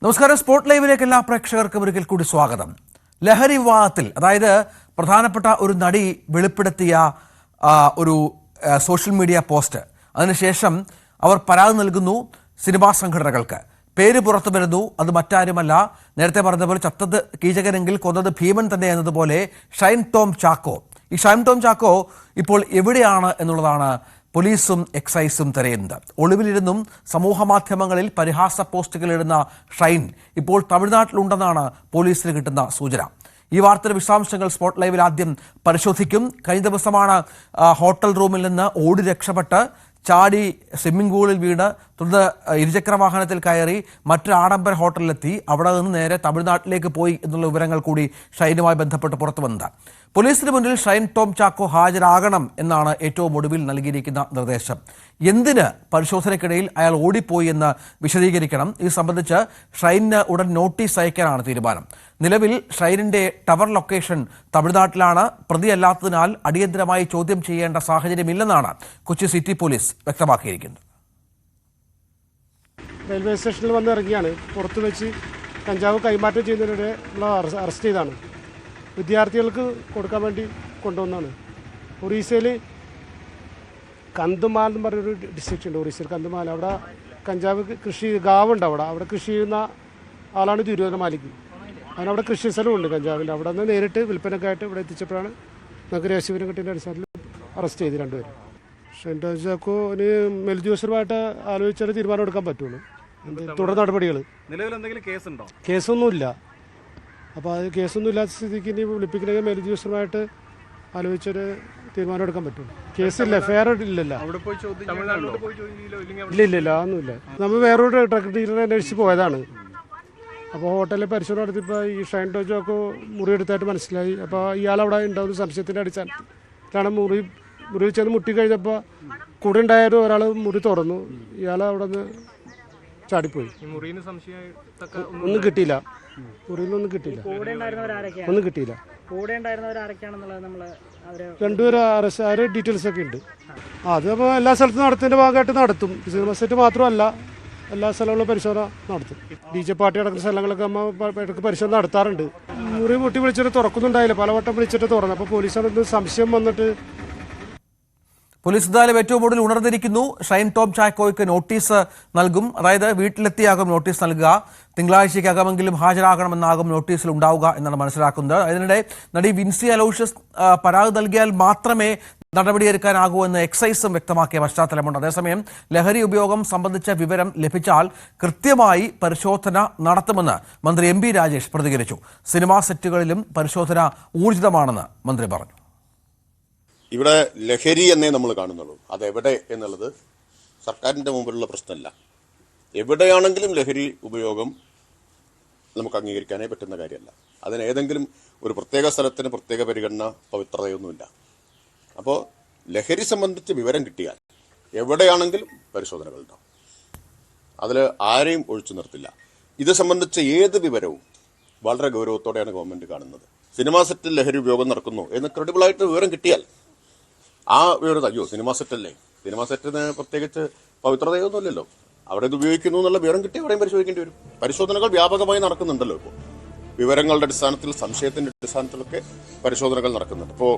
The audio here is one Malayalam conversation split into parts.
നമസ്കാരം. സ്പോർട്ട് ലൈവിലേക്ക് എല്ലാ പ്രേക്ഷകർക്കും ഒരിക്കൽ കൂടി സ്വാഗതം. ലഹരി വിവാദത്തിൽ, അതായത് പ്രധാനപ്പെട്ട ഒരു നടി വെളിപ്പെടുത്തിയ ഒരു സോഷ്യൽ മീഡിയ പോസ്റ്റ്, അതിനുശേഷം അവർ പരാതി നൽകുന്നു സിനിമാ സംഘടനകൾക്ക്. പേര് പുറത്തു വരുന്നു. അത് മറ്റാരുമല്ല, നേരത്തെ പറഞ്ഞതുപോലെ ചത്തത് കീചകനെങ്കിൽ കൊന്നത് ഭീമൻ തന്നെ എന്നതുപോലെ ഷൈൻ ടോം ചാക്കോ. ഈ ഷൈൻ ടോം ചാക്കോ ഇപ്പോൾ എവിടെയാണ് എന്നുള്ളതാണ് പോലീസും എക്സൈസും തിരയുന്നത്. ഒളിവിലിരുന്നും സമൂഹ മാധ്യമങ്ങളിൽ പരിഹാസ പോസ്റ്റുകൾ ഇടുന്ന ഷൈൻ ഇപ്പോൾ തമിഴ്നാട്ടിലുണ്ടെന്നാണ് പോലീസിന് കിട്ടുന്ന സൂചന. ഈ വാർത്തയുടെ വിശദാംശങ്ങൾ സ്പോട്ട് ലൈവിൽ ആദ്യം പരിശോധിക്കും. കഴിഞ്ഞ ദിവസമാണ് ഹോട്ടൽ റൂമിൽ നിന്ന് ഓടി രക്ഷപ്പെട്ട് ചാടി സ്വിമ്മിംഗ് പൂളിൽ വീണ് തുടർന്ന് ഇരുചക്ര വാഹനത്തിൽ കയറി മറ്റൊരു ആഡംബര ഹോട്ടലിലെത്തി അവിടെ നിന്ന് നേരെ തമിഴ്നാട്ടിലേക്ക് പോയി എന്നുള്ള വിവരങ്ങൾ കൂടി ഷൈനുമായി ബന്ധപ്പെട്ട് പുറത്തു വന്നത്. പോലീസിന് മുന്നിൽ ഷൈൻ ടോം ചാക്കോ ഹാജരാകണം എന്നാണ് ഏറ്റവും ഒടുവിൽ നൽകിയിരിക്കുന്ന നിർദ്ദേശം. എന്തിന് പരിശോധനയ്ക്കിടയിൽ അയാൾ ഓടിപ്പോയി എന്ന് വിശദീകരിക്കണം. ഇത് സംബന്ധിച്ച് ഷൈനിന് ഉടൻ നോട്ടീസ് അയക്കാനാണ് തീരുമാനം. നിലവിൽ ഷൈനിന്റെ ടവർ ലൊക്കേഷൻ തമിഴ്നാട്ടിലാണ്. പ്രതിയല്ലാത്തതിനാൽ അടിയന്തരമായി ചോദ്യം ചെയ്യേണ്ട സാഹചര്യമില്ലെന്നാണ് കൊച്ചി സിറ്റി പോലീസ് വ്യക്തമാക്കിയിരിക്കുന്നത്. റെയിൽവേ സ്റ്റേഷനിൽ വന്ന് ഇറങ്ങിയാണ്. പുറത്ത് വെച്ച് കഞ്ചാവ് കൈമാറ്റം ചെയ്യുന്നതിനിടെ നമ്മൾ അറസ്റ്റ് ചെയ്താണ്. വിദ്യാർത്ഥികൾക്ക് കൊടുക്കാൻ വേണ്ടി കൊണ്ടുവന്നാണ്. ഒറീസയിൽ കന്തുമാൽ എന്ന് പറഞ്ഞൊരു ഡിസ്ട്രിക്റ്റ് ഉണ്ട്. ഒറീസയിൽ കന്തുമാൽ, അവിടെ കഞ്ചാവ് കൃഷി ഗാവുണ്ട്. അവിടെ കൃഷി ചെയ്യുന്ന ആളാണ് തിരുവനന്തപുരം മാലിക്ക്. അതിനവിടെ കൃഷി സ്ഥലമുണ്ട് കഞ്ചാവിൻ്റെ. അവിടെ നിന്ന് നേരിട്ട് വിൽപ്പനക്കായിട്ട് ഇവിടെ എത്തിച്ചപ്പോഴാണ് നമുക്ക് രഹസ്യവിവരം കിട്ടിയ അടിസ്ഥാനത്തിൽ അറസ്റ്റ് ചെയ്ത് രണ്ടുപേരും. ഷൈൻ ടോം ചാക്കോന് മെൽജോസറുമായിട്ട് ആലോചിച്ചാൽ തീരുമാനം എടുക്കാൻ പറ്റുള്ളൂ. തുടർ നടപടികൾ നിലവിൽ എന്തെങ്കിലും കേസുണ്ടോ? കേസൊന്നുമില്ല. അപ്പോൾ അത് കേസൊന്നും ഇല്ലാത്ത സ്ഥിതിക്ക് ഇനി വിളിപ്പിക്കണമെങ്കിൽ മെൽജോസറുമായിട്ട് ആലോചിച്ചൊരു തീരുമാനം എടുക്കാൻ പറ്റുള്ളൂ. കേസില്ല, ഫെയർ ഇല്ലല്ലോ. ഇല്ല അതൊന്നുമില്ല. നമ്മൾ വേറൊരു ഡ്രഗ് ഡീലറെ അന്വേഷിച്ച് പോയതാണ്. അപ്പോൾ ഹോട്ടലിൽ പരിശോധന നടത്തിയപ്പോൾ ഈ ഷൈൻ ടോം ചാക്കോ മുറിയെടുത്തായിട്ട് മനസ്സിലായി. അപ്പോൾ ഇയാളവിടെ ഉണ്ടാവുന്ന സംശയത്തിൻ്റെ അടിസ്ഥാനത്തിലാണ് മുറി ചെന്ന് മുട്ടി കഴിഞ്ഞപ്പോൾ കൂടെ ഉണ്ടായൊരു ഒരാൾ മുറി തുറന്നു. ഇയാൾ അവിടെ നിന്ന് ചാടിപ്പോയി. ഒന്നും കിട്ടിയില്ല. മുറിയിലൊന്നും കിട്ടിയില്ല. ഒന്നും കിട്ടിയില്ല. രണ്ടുപേരും അറസ്റ്റ് ഡീറ്റെയിൽസ് ഒക്കെ ഉണ്ട്. അതപ്പോൾ എല്ലാ സ്ഥലത്തും നടത്തുന്നതിൻ്റെ ഭാഗമായിട്ട് നടത്തും. സിനിമ സെറ്റ് മാത്രമല്ല, എല്ലാ സ്ഥലങ്ങളിലും പരിശോധന നടത്തും. DJ പാർട്ടി നടക്കുന്ന സ്ഥലങ്ങളൊക്കെ ഇടയ്ക്ക് പരിശോധന നടത്താറുണ്ട്. മുറി മുട്ടി വിളിച്ചിട്ട് തുറക്കുന്നുണ്ടായില്ല. പലവട്ടം വിളിച്ചിട്ട് തുറന്നു. അപ്പോൾ പോലീസാണ് സംശയം വന്നിട്ട് പോലീസ് എന്തായാലും ഏറ്റവും ഒടുവിൽ ഉണർന്നിരിക്കുന്നു. ഷൈൻ ടോം ചാക്കോയ്ക്ക് നോട്ടീസ് നൽകും. അതായത് വീട്ടിലെത്തിയാകും നോട്ടീസ് നൽകുക. തിങ്കളാഴ്ചയ്ക്കകമെങ്കിലും ഹാജരാകണമെന്നാകും നോട്ടീസിൽ ഉണ്ടാവുക എന്നാണ് മനസ്സിലാക്കുന്നത്. അതിനിടെ നടി വിൻസി അലോഷ്യസ് പരാതി നൽകിയാൽ മാത്രമേ നടപടിയെടുക്കാനാകൂ എന്ന് എക്സൈസും വ്യക്തമാക്കിയ പശ്ചാത്തലമുണ്ട്. അതേസമയം ലഹരി ഉപയോഗം സംബന്ധിച്ച വിവരം ലഭിച്ചാൽ കൃത്യമായി പരിശോധന നടത്തുമെന്ന് മന്ത്രി MP രാജേഷ് പ്രതികരിച്ചു. സിനിമാ സെറ്റുകളിലും പരിശോധന ഊർജിതമാണെന്ന് മന്ത്രി പറഞ്ഞു. ഇവിടെ ലഹരി എന്നേ നമ്മൾ കാണുന്നുള്ളൂ. അതെവിടെ എന്നുള്ളത് സർക്കാരിൻ്റെ മുമ്പിലുള്ള പ്രശ്നമല്ല. എവിടെയാണെങ്കിലും ലഹരി ഉപയോഗം നമുക്ക് അംഗീകരിക്കാനേ പറ്റുന്ന കാര്യമല്ല. അതിന് ഏതെങ്കിലും ഒരു പ്രത്യേക സ്ഥലത്തിന് പ്രത്യേക പരിഗണന, പവിത്രതയൊന്നുമില്ല. അപ്പോൾ ലഹരി സംബന്ധിച്ച് വിവരം കിട്ടിയാൽ എവിടെയാണെങ്കിലും പരിശോധനകളുണ്ടാവും. അതിൽ ആരെയും ഒഴിച്ചു നിർത്തില്ല. ഇത് സംബന്ധിച്ച ഏത് വിവരവും വളരെ ഗൗരവത്തോടെയാണ് ഗവൺമെൻറ് കാണുന്നത്. സിനിമാ സെറ്റിൽ ലഹരി ഉപയോഗം നടക്കുന്നു എന്ന് ക്രെഡിബിളായിട്ട് വിവരം കിട്ടിയാൽ ആ വിവരം, അയ്യോ സിനിമാ സെറ്റല്ലേ, സിനിമാ സെറ്റിന് പ്രത്യേകിച്ച് പവിത്രതയൊന്നുമില്ലല്ലോ, അവിടെ ഇത് ഉപയോഗിക്കുന്നു എന്നുള്ള വിവരം കിട്ടി അവിടെയും പരിശോധിക്കേണ്ടി വരും. പരിശോധനകൾ വ്യാപകമായി നടക്കുന്നുണ്ടല്ലോ. ഇപ്പോൾ വിവരങ്ങളുടെ അടിസ്ഥാനത്തിൽ, സംശയത്തിൻ്റെ അടിസ്ഥാനത്തിലൊക്കെ പരിശോധനകൾ നടക്കുന്നുണ്ട്. ഇപ്പോൾ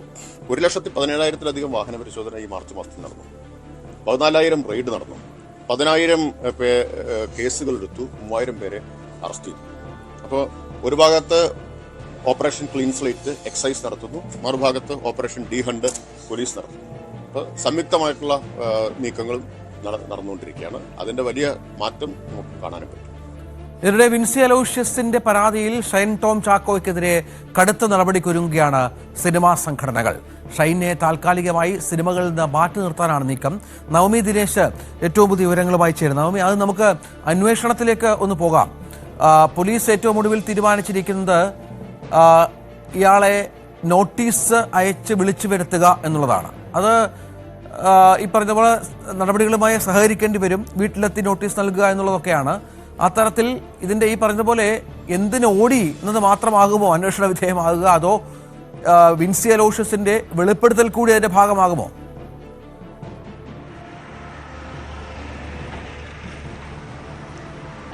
1,17,000-ലധികം വാഹന പരിശോധന ഈ മാർച്ച് മാസത്തിൽ നടന്നു. 14,000 റെയ്ഡ് നടന്നു. 10,000 കേസുകൾ എടുത്തു. 3,000 പേരെ അറസ്റ്റ് ചെയ്തു. അപ്പോൾ ഒരു ഭാഗത്ത് ഓപ്പറേഷൻ ക്ലീൻ സ്ലേറ്റ് എക്സൈസ് നടത്തുന്നു, മറുഭാഗത്ത് ഓപ്പറേഷൻ ഡി ഹണ്ട് പോലീസ് നടത്തുന്നു. അപ്പോൾ സംയുക്തമായിട്ടുള്ള നീക്കങ്ങൾ നടന്നുകൊണ്ടിരിക്കുകയാണ്. അതിൻ്റെ വലിയ മാറ്റം നമുക്ക് കാണാനും പറ്റും. ഇതിനിടെ വിൻസി അലോഷ്യസിന്റെ പരാതിയിൽ ഷൈൻ ടോം ചാക്കോയ്ക്കെതിരെ കടുത്ത നടപടിക്കൊരുങ്ങുകയാണ് സിനിമാ സംഘടനകൾ. ഷൈനെ താൽക്കാലികമായി സിനിമകളിൽ നിന്ന് മാറ്റി നിർത്താനാണ് നീക്കം. നവമി ദിനേശ് ഏറ്റവും പുതിയ വിവരങ്ങളുമായി ചേരുന്നു. നവമി, അത് നമുക്ക് അന്വേഷണത്തിലേക്ക് ഒന്ന് പോകാം. പോലീസ് ഏറ്റവും ഒടുവിൽ തീരുമാനിച്ചിരിക്കുന്നത് ഇയാളെ നോട്ടീസ് അയച്ച് വിളിച്ചു വരുത്തുക എന്നുള്ളതാണ്. അത് ഈ പറഞ്ഞ പോലെ നടപടികളുമായി സഹകരിക്കേണ്ടി വരും. വീട്ടിലെത്തി നോട്ടീസ് നൽകുക എന്നുള്ളതൊക്കെയാണ്. അത്തരത്തിൽ ഇതിൻ്റെ ഈ പറഞ്ഞ പോലെ എന്തിന് ഓടി എന്നത് മാത്രമാകുമോ അന്വേഷണ വിധേയമാകുക, അതോ വിൻസി അലോഷ്യസിന്റെ വെളിപ്പെടുത്തൽ കൂടി അതിന്റെ ഭാഗമാകുമോ?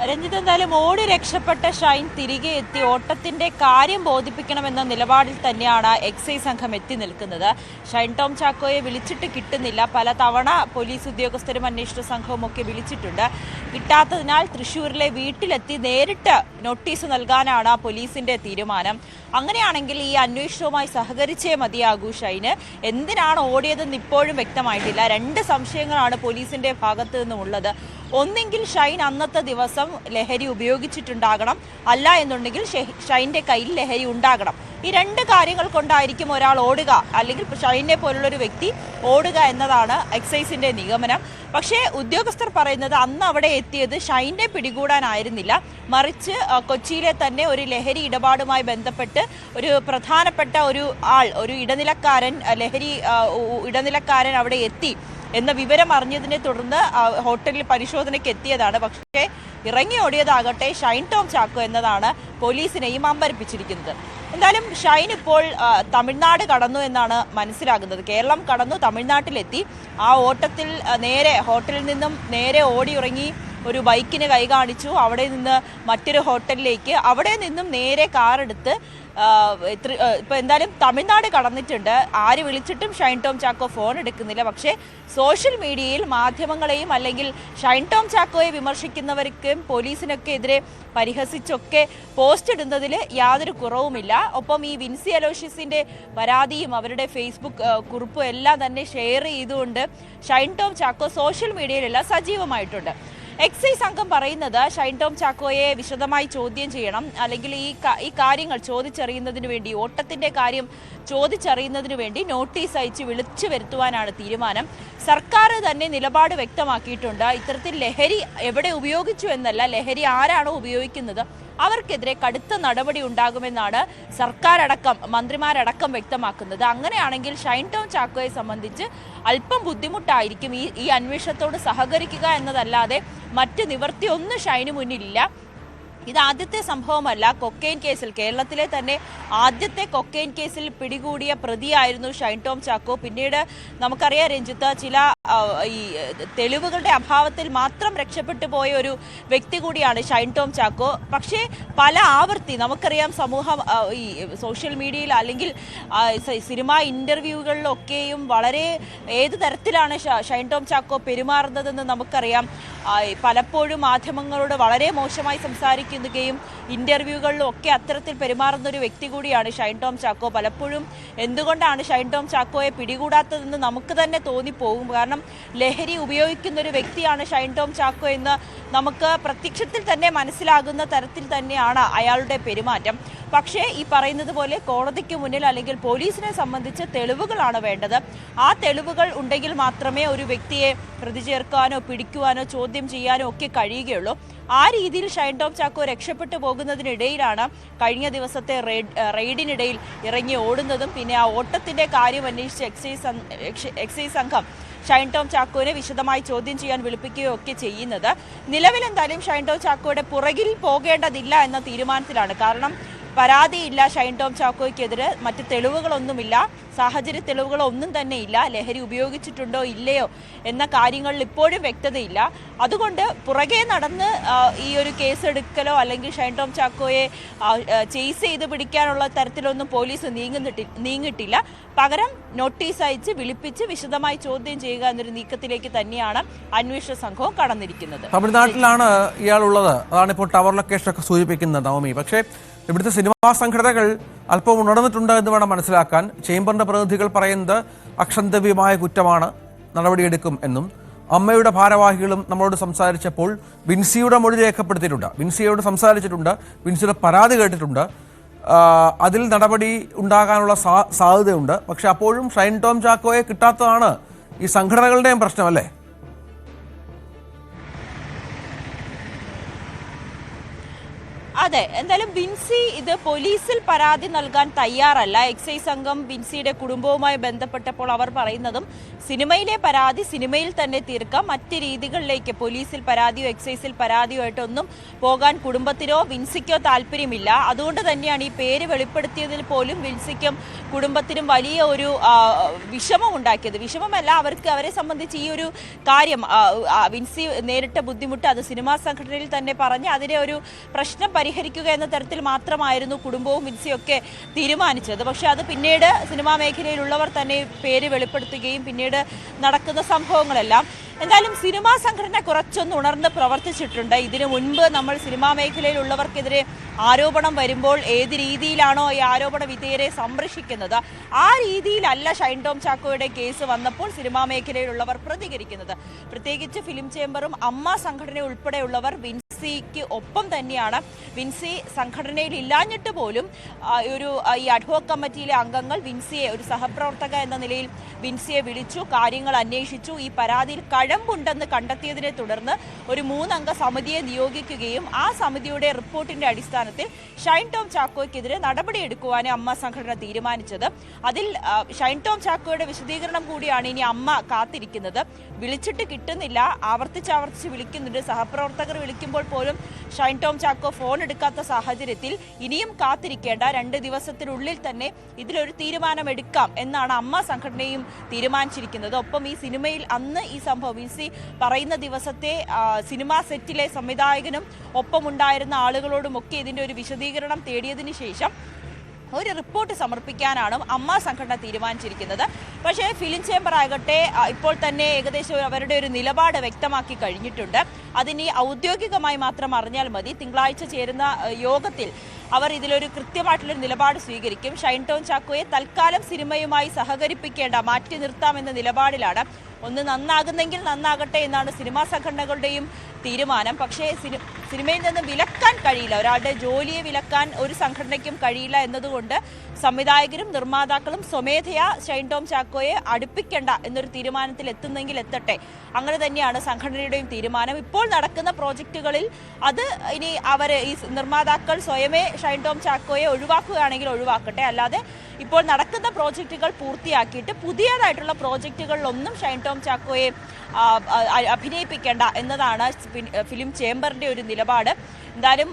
രഞ്ജിത്ത്, എന്തായാലും ഓടി രക്ഷപ്പെട്ട ഷൈൻ തിരികെ എത്തി ഓട്ടത്തിന്റെ കാര്യം ബോധിപ്പിക്കണമെന്ന നിലപാടിൽ തന്നെയാണ് എക്സൈസ് സംഘം എത്തി നിൽക്കുന്നത്. ഷൈൻ ടോം ചാക്കോയെ വിളിച്ചിട്ട് കിട്ടുന്നില്ല. പല തവണ പോലീസ് ഉദ്യോഗസ്ഥരും അന്വേഷണ സംഘവും ഒക്കെ വിളിച്ചിട്ടുണ്ട്. കിട്ടാത്തതിനാൽ തൃശ്ശൂരിലെ വീട്ടിലെത്തി നേരിട്ട് നോട്ടീസ് നൽകാനാണ് പോലീസിന്റെ തീരുമാനം. അങ്ങനെയാണെങ്കിൽ ഈ അന്വേഷണവുമായി സഹകരിച്ചേ മതിയാകൂ ഷൈന്. എന്തിനാണ് ഓടിയതെന്ന് ഇപ്പോഴും വ്യക്തമായിട്ടില്ല. രണ്ട് സംശയങ്ങളാണ് പോലീസിന്റെ ഭാഗത്തു നിന്നുമുള്ളത്. ഒന്നെങ്കിൽ ഷൈൻ അന്നത്തെ ദിവസം ലഹരി ഉപയോഗിച്ചിട്ടുണ്ടാകണം, അല്ല എന്നുണ്ടെങ്കിൽ ഷൈൻ്റെ കയ്യിൽ ലഹരി ഉണ്ടാകണം. ഈ രണ്ട് കാര്യങ്ങൾ കൊണ്ടായിരിക്കും ഒരാൾ ഓടുക, അല്ലെങ്കിൽ ഷൈനെ പോലുള്ളൊരു വ്യക്തി ഓടുക എന്നതാണ് എക്സൈസിന്റെ നിഗമനം. പക്ഷേ ഉദ്യോഗസ്ഥർ പറയുന്നത് അന്ന് അവിടെ എത്തിയത് ഷൈനെ പിടികൂടാനായിരുന്നില്ല, മറിച്ച് കൊച്ചിയിലെ തന്നെ ഒരു ലഹരി ഇടപാടുമായി ബന്ധപ്പെട്ട് ഒരു പ്രധാനപ്പെട്ട ഒരു ഇടനിലക്കാരൻ അവിടെ എത്തി എന്ന വിവരം അറിഞ്ഞതിനെ തുടർന്ന് ഹോട്ടലിൽ പരിശോധനയ്ക്ക് എത്തിയതാണ്. പക്ഷേ ഇറങ്ങി ഓടിയതാകട്ടെ ഷൈൻ ടോം ചാക്കോ എന്നതാണ് പോലീസിനെയും അമ്പരപ്പിച്ചിരിക്കുന്നത്. എന്തായാലും ഷൈൻ ഇപ്പോൾ തമിഴ്നാട് കടന്നു എന്നാണ് മനസ്സിലാകുന്നത്. കേരളം കടന്നു തമിഴ്നാട്ടിലെത്തി. ആ ഓട്ടത്തിൽ നേരെ ഹോട്ടലിൽ നിന്നും നേരെ ഓടിയിറങ്ങി ഒരു ബൈക്കിന് കൈ കാണിച്ചു. അവിടെ നിന്ന് മറ്റൊരു ഹോട്ടലിലേക്ക്, അവിടെ നിന്നും നേരെ കാറെടുത്ത് ഇപ്പൊ എന്തായാലും തമിഴ്നാട് കടന്നിട്ടുണ്ട്. ആര് വിളിച്ചിട്ടും ഷൈൻ ടോം ചാക്കോ ഫോൺ എടുക്കുന്നില്ല. പക്ഷേ സോഷ്യൽ മീഡിയയിൽ മാധ്യമങ്ങളെയും അല്ലെങ്കിൽ ഷൈൻ ടോം ചാക്കോയെ വിമർശിക്കുന്നവർക്കും പോലീസിനൊക്കെ എതിരെ പരിഹസിച്ചൊക്കെ പോസ്റ്റ് ഇടുന്നതിൽ യാതൊരു കുറവുമില്ല. ഒപ്പം ഈ വിൻസി അലോഷ്യസിന്റെ പരാതിയും അവരുടെ ഫേസ്ബുക്ക് കുറിപ്പും എല്ലാം തന്നെ ഷെയർ ചെയ്തുകൊണ്ട് ഷൈൻ ടോം ചാക്കോ സോഷ്യൽ മീഡിയയിലെല്ലാം സജീവമായിട്ടുണ്ട്. എക്സൈസ് സംഘം പറയുന്നത് ഷൈൻ ടോം ചാക്കോയെ വിശദമായി ചോദ്യം ചെയ്യണം, അല്ലെങ്കിൽ ഈ കാര്യങ്ങൾ ചോദിച്ചറിയുന്നതിന് വേണ്ടി, ഓട്ടത്തിന്റെ കാര്യം ചോദിച്ചറിയുന്നതിന് വേണ്ടി നോട്ടീസ് അയച്ച് വിളിച്ചു വരുത്തുവാനാണ് തീരുമാനം. സർക്കാർ തന്നെ നിലപാട് വ്യക്തമാക്കിയിട്ടുണ്ട്. ഇത്തരത്തിൽ ലഹരി എവിടെ ഉപയോഗിച്ചു എന്നല്ല, ലഹരി ആരാണോ ഉപയോഗിക്കുന്നത് അവർക്കെതിരെ കടുത്ത നടപടി ഉണ്ടാകുമെന്നാണ് സർക്കാരടക്കം മന്ത്രിമാരടക്കം വ്യക്തമാക്കുന്നത്. അങ്ങനെയാണെങ്കിൽ ഷൈൻ ടോം ചാക്കോയെ സംബന്ധിച്ച് അല്പം ബുദ്ധിമുട്ടായിരിക്കും ഈ അന്വേഷണത്തോട് സഹകരിക്കുക എന്നതല്ലാതെ മറ്റ് നിവൃത്തിയൊന്നും ഷൈന് മുന്നിലില്ല. ഇത് ആദ്യത്തെ സംഭവമല്ല. കൊക്കെയിൻ കേസിൽ, കേരളത്തിലെ തന്നെ ആദ്യത്തെ കൊക്കെയിൻ കേസിൽ പിടികൂടിയ പ്രതിയായിരുന്നു ഷൈൻ ടോം ചാക്കോ. പിന്നീട് നമുക്കറിയാം രഞ്ജിത്ത്, ചില ഈ തെളിവുകളുടെ അഭാവത്തിൽ മാത്രം രക്ഷപ്പെട്ടു പോയ ഒരു വ്യക്തി കൂടിയാണ് ഷൈൻ ടോം ചാക്കോ. പക്ഷേ പല ആവർത്തി നമുക്കറിയാം ഈ സോഷ്യൽ മീഡിയയിൽ അല്ലെങ്കിൽ സിനിമാ ഇന്റർവ്യൂകളിലൊക്കെയും വളരെ ഏത് തരത്തിലാണ് ഷൈൻ ടോം ചാക്കോ പെരുമാറുന്നതെന്ന് നമുക്കറിയാം. പലപ്പോഴും മാധ്യമങ്ങളോട് വളരെ മോശമായി സംസാരിക്കുകയും ഇന്റർവ്യൂകളിലും ഒക്കെ അത്തരത്തിൽ പെരുമാറുന്ന ഒരു വ്യക്തി കൂടിയാണ് ഷൈൻ ടോം ചാക്കോ. പലപ്പോഴും എന്തുകൊണ്ടാണ് ഷൈൻ ടോം ചാക്കോയെ പിടികൂടാത്തതെന്ന് നമുക്ക് തന്നെ തോന്നിപ്പോകും. കാരണം ലഹരി ഉപയോഗിക്കുന്ന ഒരു വ്യക്തിയാണ് ഷൈൻ ടോം ചാക്കോ എന്ന് നമുക്ക് പ്രത്യക്ഷത്തിൽ തന്നെ മനസ്സിലാകുന്ന തരത്തിൽ തന്നെയാണ് അയാളുടെ പെരുമാറ്റം. പക്ഷേ ഈ പറയുന്നത് പോലെ കോടതിക്ക് മുന്നിൽ അല്ലെങ്കിൽ പോലീസിനെ സംബന്ധിച്ച് തെളിവുകളാണ് വേണ്ടത്. ആ തെളിവുകൾ ഉണ്ടെങ്കിൽ മാത്രമേ ഒരു വ്യക്തിയെ പ്രതി ചേർക്കാനോ പിടിക്കുവാനോ ചോദ്യം ചെയ്യാനോ ഒക്കെ കഴിയുകയുള്ളൂ. ആ രീതിയിൽ ഷൈൻ ടോം ചാക്കോ രക്ഷപ്പെട്ടു പോകുന്നതിനിടയിലാണ് കഴിഞ്ഞ ദിവസത്തെ റെയ്ഡിനിടയിൽ ഇറങ്ങി ഓടുന്നതും പിന്നെ ആ ഓട്ടത്തിന്റെ കാര്യം അന്വേഷിച്ച് എക്സൈസ് സംഘം ഷൈൻ ടോം ചാക്കോനെ വിശദമായി ചോദ്യം ചെയ്യാൻ വിളിപ്പിക്കുകയോ ഒക്കെ ചെയ്യുന്നത്. നിലവിൽ എന്തായാലും ഷൈൻ ടോം ചാക്കോയുടെ പുറകിൽ പോകേണ്ടതില്ല എന്ന തീരുമാനത്തിലാണ്. കാരണം പരാതിയില്ല ഷൈൻ ടോം ചാക്കോയ്ക്കെതിരെ, മറ്റ് തെളിവുകളൊന്നുമില്ല, സാഹചര്യ തെളിവുകളൊന്നും തന്നെ ഇല്ല. ലഹരി ഉപയോഗിച്ചിട്ടുണ്ടോ ഇല്ലയോ എന്ന കാര്യങ്ങളിൽ ഇപ്പോഴും വ്യക്തതയില്ല. അതുകൊണ്ട് പുറകെ നടന്ന് ഈ ഒരു കേസെടുക്കലോ അല്ലെങ്കിൽ ഷൈൻ ടോം ചാക്കോയെ ചേസ് ചെയ്ത് പിടിക്കാനുള്ള തരത്തിലൊന്നും പോലീസ് നീങ്ങിട്ടില്ല. പകരം നോട്ടീസ് അയച്ച് വിളിപ്പിച്ച് വിശദമായി ചോദ്യം ചെയ്യുക എന്നൊരു നീക്കത്തിലേക്ക് തന്നെയാണ് അന്വേഷണ സംഘവും കടന്നിരിക്കുന്നത്. തമിഴ്നാട്ടിലാണ് ഇയാളുള്ളത്, അതാണ് ഇപ്പോൾ ടവർ ലൊക്കേഷനൊക്കെ സൂചിപ്പിക്കുന്നത് നവമി. പക്ഷേ ഇവിടുത്തെ സിനിമാ സംഘടനകൾ അല്പം ഉണർന്നിട്ടുണ്ട് എന്ന് വേണം മനസ്സിലാക്കാൻ. ചേംബറിന്റെ പ്രതിനിധികൾ പറയുന്നത് അക്ഷന്തവ്യമായ കുറ്റമാണ്, നടപടിയെടുക്കും എന്നും. അമ്മയുടെ ഭാരവാഹികളും നമ്മളോട് സംസാരിച്ചപ്പോൾ വിൻസിയുടെ മൊഴി രേഖപ്പെടുത്തിയിട്ടുണ്ട്, വിൻസിയോട് സംസാരിച്ചിട്ടുണ്ട്, വിൻസിയുടെ പരാതി കേട്ടിട്ടുണ്ട്. അതിൽ നടപടി ഉണ്ടാകാനുള്ള സാധ്യതയുണ്ട്. പക്ഷെ അപ്പോഴും ഷൈൻ ടോം ചാക്കോയെ കിട്ടാത്തതാണ് ഈ സംഘടനകളുടെയും പ്രശ്നമല്ലേ? അതെ, എന്തായാലും വിൻസി ഇത് പോലീസിൽ പരാതി നൽകാൻ തയ്യാറല്ല. എക്സൈസ് സംഘം വിൻസിയുടെ കുടുംബവുമായി ബന്ധപ്പെട്ടപ്പോൾ അവർ പറയുന്നതും സിനിമയിലെ പരാതി സിനിമയിൽ തന്നെ തീർക്കാം, മറ്റ് രീതികളിലേക്ക് പോലീസിൽ പരാതിയോ എക്സൈസിൽ പരാതിയോ ആയിട്ടൊന്നും പോകാൻ കുടുംബത്തിനോ വിൻസിക്കോ താല്പര്യമില്ല. അതുകൊണ്ട് തന്നെയാണ് ഈ പേര് വെളിപ്പെടുത്തിയതിൽ പോലും വിൻസിക്കും കുടുംബത്തിനും വലിയ ഒരു വിഷമം ഉണ്ടാക്കിയത്. വിഷമമല്ല, അവരെ സംബന്ധിച്ച് ഈ ഒരു കാര്യം വിൻസി നേരിട്ട ബുദ്ധിമുട്ട് അത് സിനിമാ സംഘടനയിൽ തന്നെ പറഞ്ഞ് അതിനെ ഒരു പ്രശ്നം പരിഹരിക്കുക എന്ന തരത്തിൽ മാത്രമായിരുന്നു കുടുംബവും വിൻസിയൊക്കെ തീരുമാനിച്ചത്. പക്ഷെ അത് പിന്നീട് സിനിമാ മേഖലയിലുള്ളവർ തന്നെ പേര് വെളിപ്പെടുത്തുകയും പിന്നീട് നടക്കുന്ന സംഭവങ്ങളെല്ലാം എന്തായാലും സിനിമാ സംഘടന കുറച്ചൊന്ന് ഉണർന്ന് പ്രവർത്തിച്ചിട്ടുണ്ട്. ഇതിനു മുൻപ് നമ്മൾ സിനിമാ മേഖലയിലുള്ളവർക്കെതിരെ ആരോപണം വരുമ്പോൾ ഏത് രീതിയിലാണോ ഈ ആരോപണ വിധേയരെ സംരക്ഷിക്കുന്നത് ആ രീതിയിലല്ല ഷൈൻ ടോം ചാക്കോയുടെ കേസ് വന്നപ്പോൾ സിനിമാ മേഖലയിലുള്ളവർ പ്രതികരിക്കുന്നത്. പ്രത്യേകിച്ച് ഫിലിം ചേംബറും അമ്മ സംഘടന ഉൾപ്പെടെയുള്ളവർ വിൻസിക്ക് ഒപ്പം തന്നെയാണ്. വിൻസി സംഘടനയിൽ ഇല്ലാഞ്ഞിട്ട് പോലും ഈ അഡ്ഹോക് കമ്മിറ്റിയിലെ അംഗങ്ങൾ വിൻസിയെ ഒരു സഹപ്രവർത്തക എന്ന നിലയിൽ വിൻസിയെ വിളിച്ചു, കാര്യങ്ങൾ അന്വേഷിച്ചു. ഈ പരാതിയിൽ കഴമ്പുണ്ടെന്ന് കണ്ടെത്തിയതിനെ തുടർന്ന് ഒരു 3 അംഗ സമിതിയെ നിയോഗിക്കുകയും ആ സമിതിയുടെ റിപ്പോർട്ടിന്റെ അടിസ്ഥാനത്തിൽ ഷൈൻ ടോം ചാക്കോയ്ക്കെതിരെ നടപടിയെടുക്കുവാനും അമ്മ സംഘടന തീരുമാനിച്ചത്. അതിൽ ഷൈൻ ടോം ചാക്കോയുടെ വിശദീകരണം കൂടിയാണ് ഇനി അമ്മ കാത്തിരിക്കുന്നത്. വിളിച്ചിട്ട് കിട്ടുന്നില്ല, ആവർത്തിച്ച് വിളിക്കുന്നുണ്ട്. സഹപ്രവർത്തകർ വിളിക്കുമ്പോൾ പോലും ഷൈൻ ടോം ചാക്കോ ഫോൺ എടുക്കാത്ത സാഹചര്യത്തിൽ ഇനിയും കാത്തിരിക്കേണ്ട, 2 ദിവസത്തിനുള്ളിൽ തന്നെ ഇതിലൊരു തീരുമാനമെടുക്കാം എന്നാണ് അമ്മ സംഘടനയും തീരുമാനിച്ചിരിക്കുന്നത്. ഒപ്പം ഈ സിനിമയിൽ അന്ന് ഈ സംഭവം വിൻസി പറയുന്ന ദിവസത്തെ സിനിമാ സെറ്റിലെ സംവിധായകനും ഒപ്പമുണ്ടായിരുന്ന ആളുകളോടുമൊക്കെ ഇതിന്റെ ഒരു വിശദീകരണം തേടിയതിനു ശേഷം ഒരു റിപ്പോർട്ട് സമർപ്പിക്കാനാണ് അമ്മ സംഘടന തീരുമാനിച്ചിരിക്കുന്നത്. പക്ഷേ ഫിലിം ചേംബർ ആകട്ടെ ഇപ്പോൾ തന്നെ ഏകദേശം അവരുടെ ഒരു നിലപാട് വ്യക്തമാക്കി കഴിഞ്ഞിട്ടുണ്ട്. അതിനി ഔദ്യോഗികമായി മാത്രം അറിഞ്ഞാൽ മതി. തിങ്കളാഴ്ച ചേരുന്ന യോഗത്തിൽ അവർ ഇതിലൊരു കൃത്യമായിട്ടുള്ളൊരു നിലപാട് സ്വീകരിക്കും. ഷൈൻ ടോം ചാക്കോയെ തൽക്കാലം സിനിമയുമായി സഹകരിപ്പിക്കേണ്ട, മാറ്റി നിർത്താമെന്ന നിലപാടിലാണ്. ഒന്ന് നന്നാകുന്നെങ്കിൽ നന്നാകട്ടെ എന്നാണ് സിനിമാ സംഘടനകളുടെയും തീരുമാനം. പക്ഷേ സിനിമയിൽ നിന്ന് വിലക്കാൻ കഴിയില്ല, ഒരാളുടെ ജോലിയെ വിലക്കാൻ ഒരു സംഘടനയ്ക്കും കഴിയില്ല എന്നതുകൊണ്ട് സംവിധായകരും നിർമ്മാതാക്കളും സ്വമേധയാ ഷൈൻ ടോം ചാക്കോയെ അടുപ്പിക്കേണ്ട എന്നൊരു തീരുമാനത്തിൽ എത്തുന്നെങ്കിൽ എത്തട്ടെ, അങ്ങനെ തന്നെയാണ് സംഘടനയുടെയും തീരുമാനം. ഇപ്പോൾ നടക്കുന്ന പ്രോജക്റ്റുകളിൽ അത് ഇനി ഈ നിർമ്മാതാക്കൾ സ്വയമേ ഷൈൻ ടോം ചാക്കോയെ ഒഴിവാക്കുകയാണെങ്കിൽ ഒഴിവാക്കട്ടെ, അല്ലാതെ ഇപ്പോൾ നടക്കുന്ന പ്രോജക്റ്റുകൾ പൂർത്തിയാക്കിയിട്ട് പുതിയതായിട്ടുള്ള പ്രോജക്റ്റുകളിലൊന്നും ഷൈൻ ടോം ചാക്കോയെ അഭിനയിപ്പിക്കേണ്ട എന്നതാണ് ഫിലിം ചേംബറിന്റെ ഒരു നിലപാട്. എന്തായാലും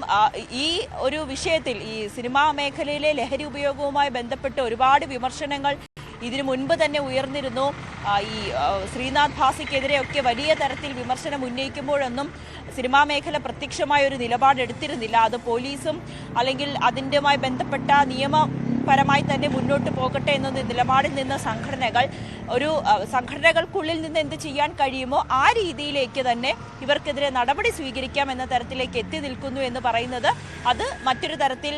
ഈ ഒരു വിഷയത്തിൽ ഈ സിനിമാ മേഖലയിലെ ലഹരി ഉപയോഗവുമായി ബന്ധപ്പെട്ട് ഒരുപാട് വിമർശനങ്ങൾ ഇതിനു മുൻപ് തന്നെ ഉയർന്നിരുന്നു. ഈ ശ്രീനാഥ് ഭാസിക്കെതിരെയൊക്കെ വലിയ തരത്തിൽ വിമർശനം ഉന്നയിക്കുമ്പോഴൊന്നും സിനിമാ മേഖല പ്രത്യക്ഷമായ ഒരു നിലപാടെടുത്തിരുന്നില്ല. അത് പോലീസും അല്ലെങ്കിൽ അതിൻ്റെയുമായി ബന്ധപ്പെട്ട നിയമപരമായി തന്നെ മുന്നോട്ട് പോകട്ടെ എന്ന നിലപാടിൽ നിന്ന് സംഘടനകൾക്കുള്ളിൽ നിന്ന് എന്ത് ചെയ്യാൻ കഴിയുമോ ആ രീതിയിലേക്ക് തന്നെ ഇവർക്കെതിരെ നടപടി സ്വീകരിക്കാം എന്ന തരത്തിലേക്ക് എത്തി നിൽക്കുന്നു എന്ന് പറയുന്നത് അത് മറ്റൊരു തരത്തിൽ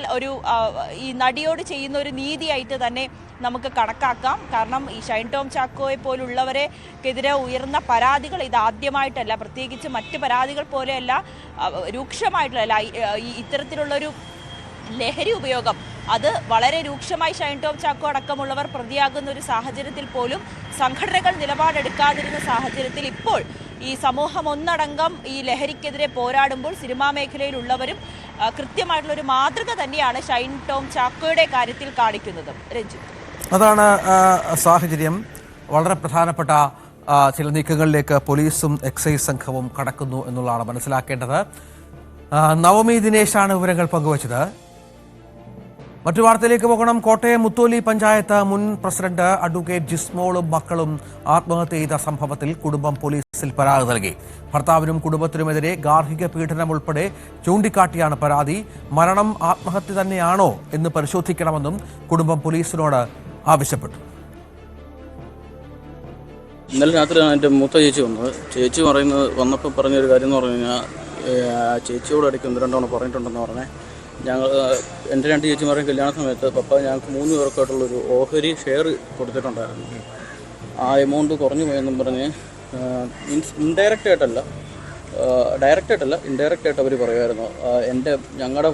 ഈ നടിയോട് ചെയ്യുന്ന ഒരു നീതിയായിട്ട് തന്നെ നമുക്ക് കണക്കാക്കാം. കാരണം ഈ ഷൈൻ ടോം ചാക്കോയെ പോലുള്ളവരെക്കെതിരെ ഉയർന്ന പരാതികൾ ഇതാദ്യമായിട്ടല്ല, പ്രത്യേകിച്ച് മറ്റ് പരാതികൾ പോലെയല്ല, രൂക്ഷമായിട്ടുള്ള ഇത്തരത്തിലുള്ളൊരു ലഹരി ഉപയോഗം അത് വളരെ രൂക്ഷമായി ഷൈൻ ടോം ചാക്കോ അടക്കമുള്ളവർ പ്രതിയാകുന്ന ഒരു സാഹചര്യത്തിൽ പോലും സംഘടനകൾ നിലപാടെടുക്കാതിരുന്ന സാഹചര്യത്തിൽ ഇപ്പോൾ ഈ സമൂഹം ഒന്നടങ്കം ഈ ലഹരിക്കെതിരെ പോരാടുമ്പോൾ സിനിമാ മേഖലയിലുള്ളവരും കൃത്യമായിട്ടുള്ളൊരു മാതൃക തന്നെയാണ് ഷൈൻ ടോം ചാക്കോയുടെ കാര്യത്തിൽ കാണിക്കുന്നത്. രഞ്ജിത്ത്, അതാണ് സാഹചര്യം. വളരെ പ്രധാനപ്പെട്ട ചില നീക്കങ്ങളിലേക്ക് പോലീസും എക്സൈസ് സംഘവും കടക്കുന്നു എന്നുള്ളതാണ് മനസ്സിലാക്കേണ്ടത്. നവമി ദിനേശാണ് വിവരങ്ങൾ പങ്കുവച്ചത്. മറ്റു വാർത്തയിലേക്ക് പോകണം. കോട്ടയം മുത്തോലി പഞ്ചായത്ത് മുൻ പ്രസിഡന്റ് അഡ്വക്കേറ്റ് ജിസ്മോളും മക്കളും ആത്മഹത്യ ചെയ്ത സംഭവത്തിൽ കുടുംബം പോലീസിൽ പരാതി നൽകി. ഭർത്താവിനും കുടുംബത്തിനുമെതിരെ ഗാർഹിക പീഡനം ഉൾപ്പെടെ ചൂണ്ടിക്കാട്ടിയാണ് പരാതി. മരണം ആത്മഹത്യ തന്നെയാണോ എന്ന് പരിശോധിക്കണമെന്നും കുടുംബം പോലീസിനോട് ആവശ്യപ്പെട്ടു. ഇന്നലെ രാത്രിയാണ് എൻ്റെ മൂത്ത ചേച്ചി വന്നത്. ചേച്ചി വന്നപ്പോൾ പറഞ്ഞൊരു കാര്യം എന്ന് പറഞ്ഞു കഴിഞ്ഞാൽ ചേച്ചിയോട് ഇടയ്ക്ക് 1-2 തവണ പറഞ്ഞിട്ടുണ്ടെന്ന് പറഞ്ഞേ. എൻ്റെ 2 ചേച്ചിമാരെയും കല്യാണ സമയത്ത് പപ്പ ഞങ്ങൾക്ക് 3 പേർക്കായിട്ടുള്ളൊരു ഓഹരി ഷെയർ കൊടുത്തിട്ടുണ്ടായിരുന്നു. ആ എമൗണ്ട് കുറഞ്ഞു പോയെന്നും പറഞ്ഞ് മീൻസ് ഇൻഡയറക്റ്റായിട്ടല്ല ഇൻഡയറക്റ്റായിട്ട് അവർ പറയുമായിരുന്നു. ഞങ്ങളുടെ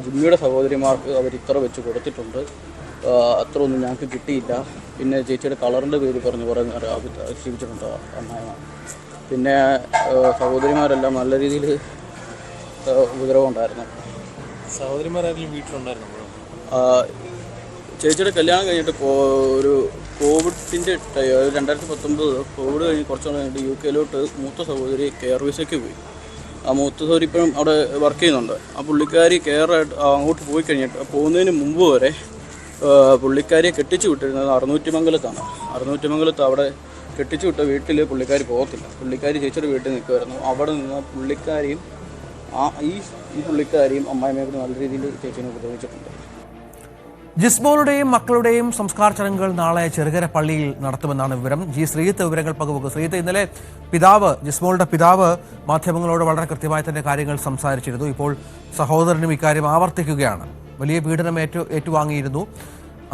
ജിമ്മിയുടെ സഹോദരിമാർക്ക് അവർ ഇത്ര വെച്ച് കൊടുത്തിട്ടുണ്ട്, അത്ര ഒന്നും ഞങ്ങൾക്ക് കിട്ടിയില്ല. പിന്നെ ചേച്ചിയുടെ കളറിൻ്റെ പേര് പറഞ്ഞ് കുറേ നേരം ആക്ഷേപിച്ചിട്ടുണ്ട് അമ്മായിമ്മ. പിന്നെ സഹോദരിമാരെല്ലാം നല്ല രീതിയിൽ ഉപദ്രവം ഉണ്ടായിരുന്നു. സഹോദരിമാരെങ്കിലും വീട്ടിലുണ്ടായിരുന്നു? ചേച്ചിയുടെ കല്യാണം കഴിഞ്ഞിട്ട് ഒരു കോവിഡിൻ്റെ 2019 കോവിഡ് കഴിഞ്ഞ് കുറച്ചുകൂടെ കഴിഞ്ഞിട്ട് UK മൂത്ത സഹോദരി കെയർ വിസയ്ക്ക് പോയി. ആ മൂത്ത സഹോദരി ഇപ്പം അവിടെ വർക്ക് ചെയ്യുന്നുണ്ട്. ആ പുള്ളിക്കാരി കെയറായിട്ട് അങ്ങോട്ട് പോയി കഴിഞ്ഞിട്ട് പോകുന്നതിന് മുമ്പ് വരെ പുള്ളിക്കാരിയെ കെട്ടിച്ചു വിട്ടിരുന്നത് അറുന്നൂറ്റിമംഗലത്താണ്. അറുന്നൂറ്റിമംഗലത്ത് അവിടെ കെട്ടിച്ചു വിട്ട വീട്ടിൽ പുള്ളിക്കാരി പോകത്തില്ല. പുള്ളിക്കാരി ചേച്ചിയുടെ വീട്ടിൽ നിൽക്കുമായിരുന്നു. അവിടെ നിന്ന് പുള്ളിക്കാരിയും ഈ പുള്ളിക്കാരിയും അമ്മായിമ്മയെ കൂടി നല്ല രീതിയിൽ ചേച്ചിനെ ഉപദ്രവിച്ചിട്ടുണ്ട്. ജിസ്മോളുടെയും മക്കളുടെയും സംസ്കാര ചടങ്ങുകൾ നാളെ ചെറുകര പള്ളിയിൽ നടത്തുമെന്നാണ് വിവരം. ശ്രീജിത്ത് വിവരങ്ങൾ പങ്കുവെക്കും. ശ്രീജിത്ത്, ഇന്നലെ ജിസ്മോളുടെ പിതാവ് മാധ്യമങ്ങളോട് വളരെ കൃത്യമായി തന്നെ കാര്യങ്ങൾ സംസാരിച്ചിരുന്നു. ഇപ്പോൾ സഹോദരനും ഇക്കാര്യം ആവർത്തിക്കുകയാണ്. വലിയ പീഡനം ഏറ്റുവാങ്ങിയിരുന്നു.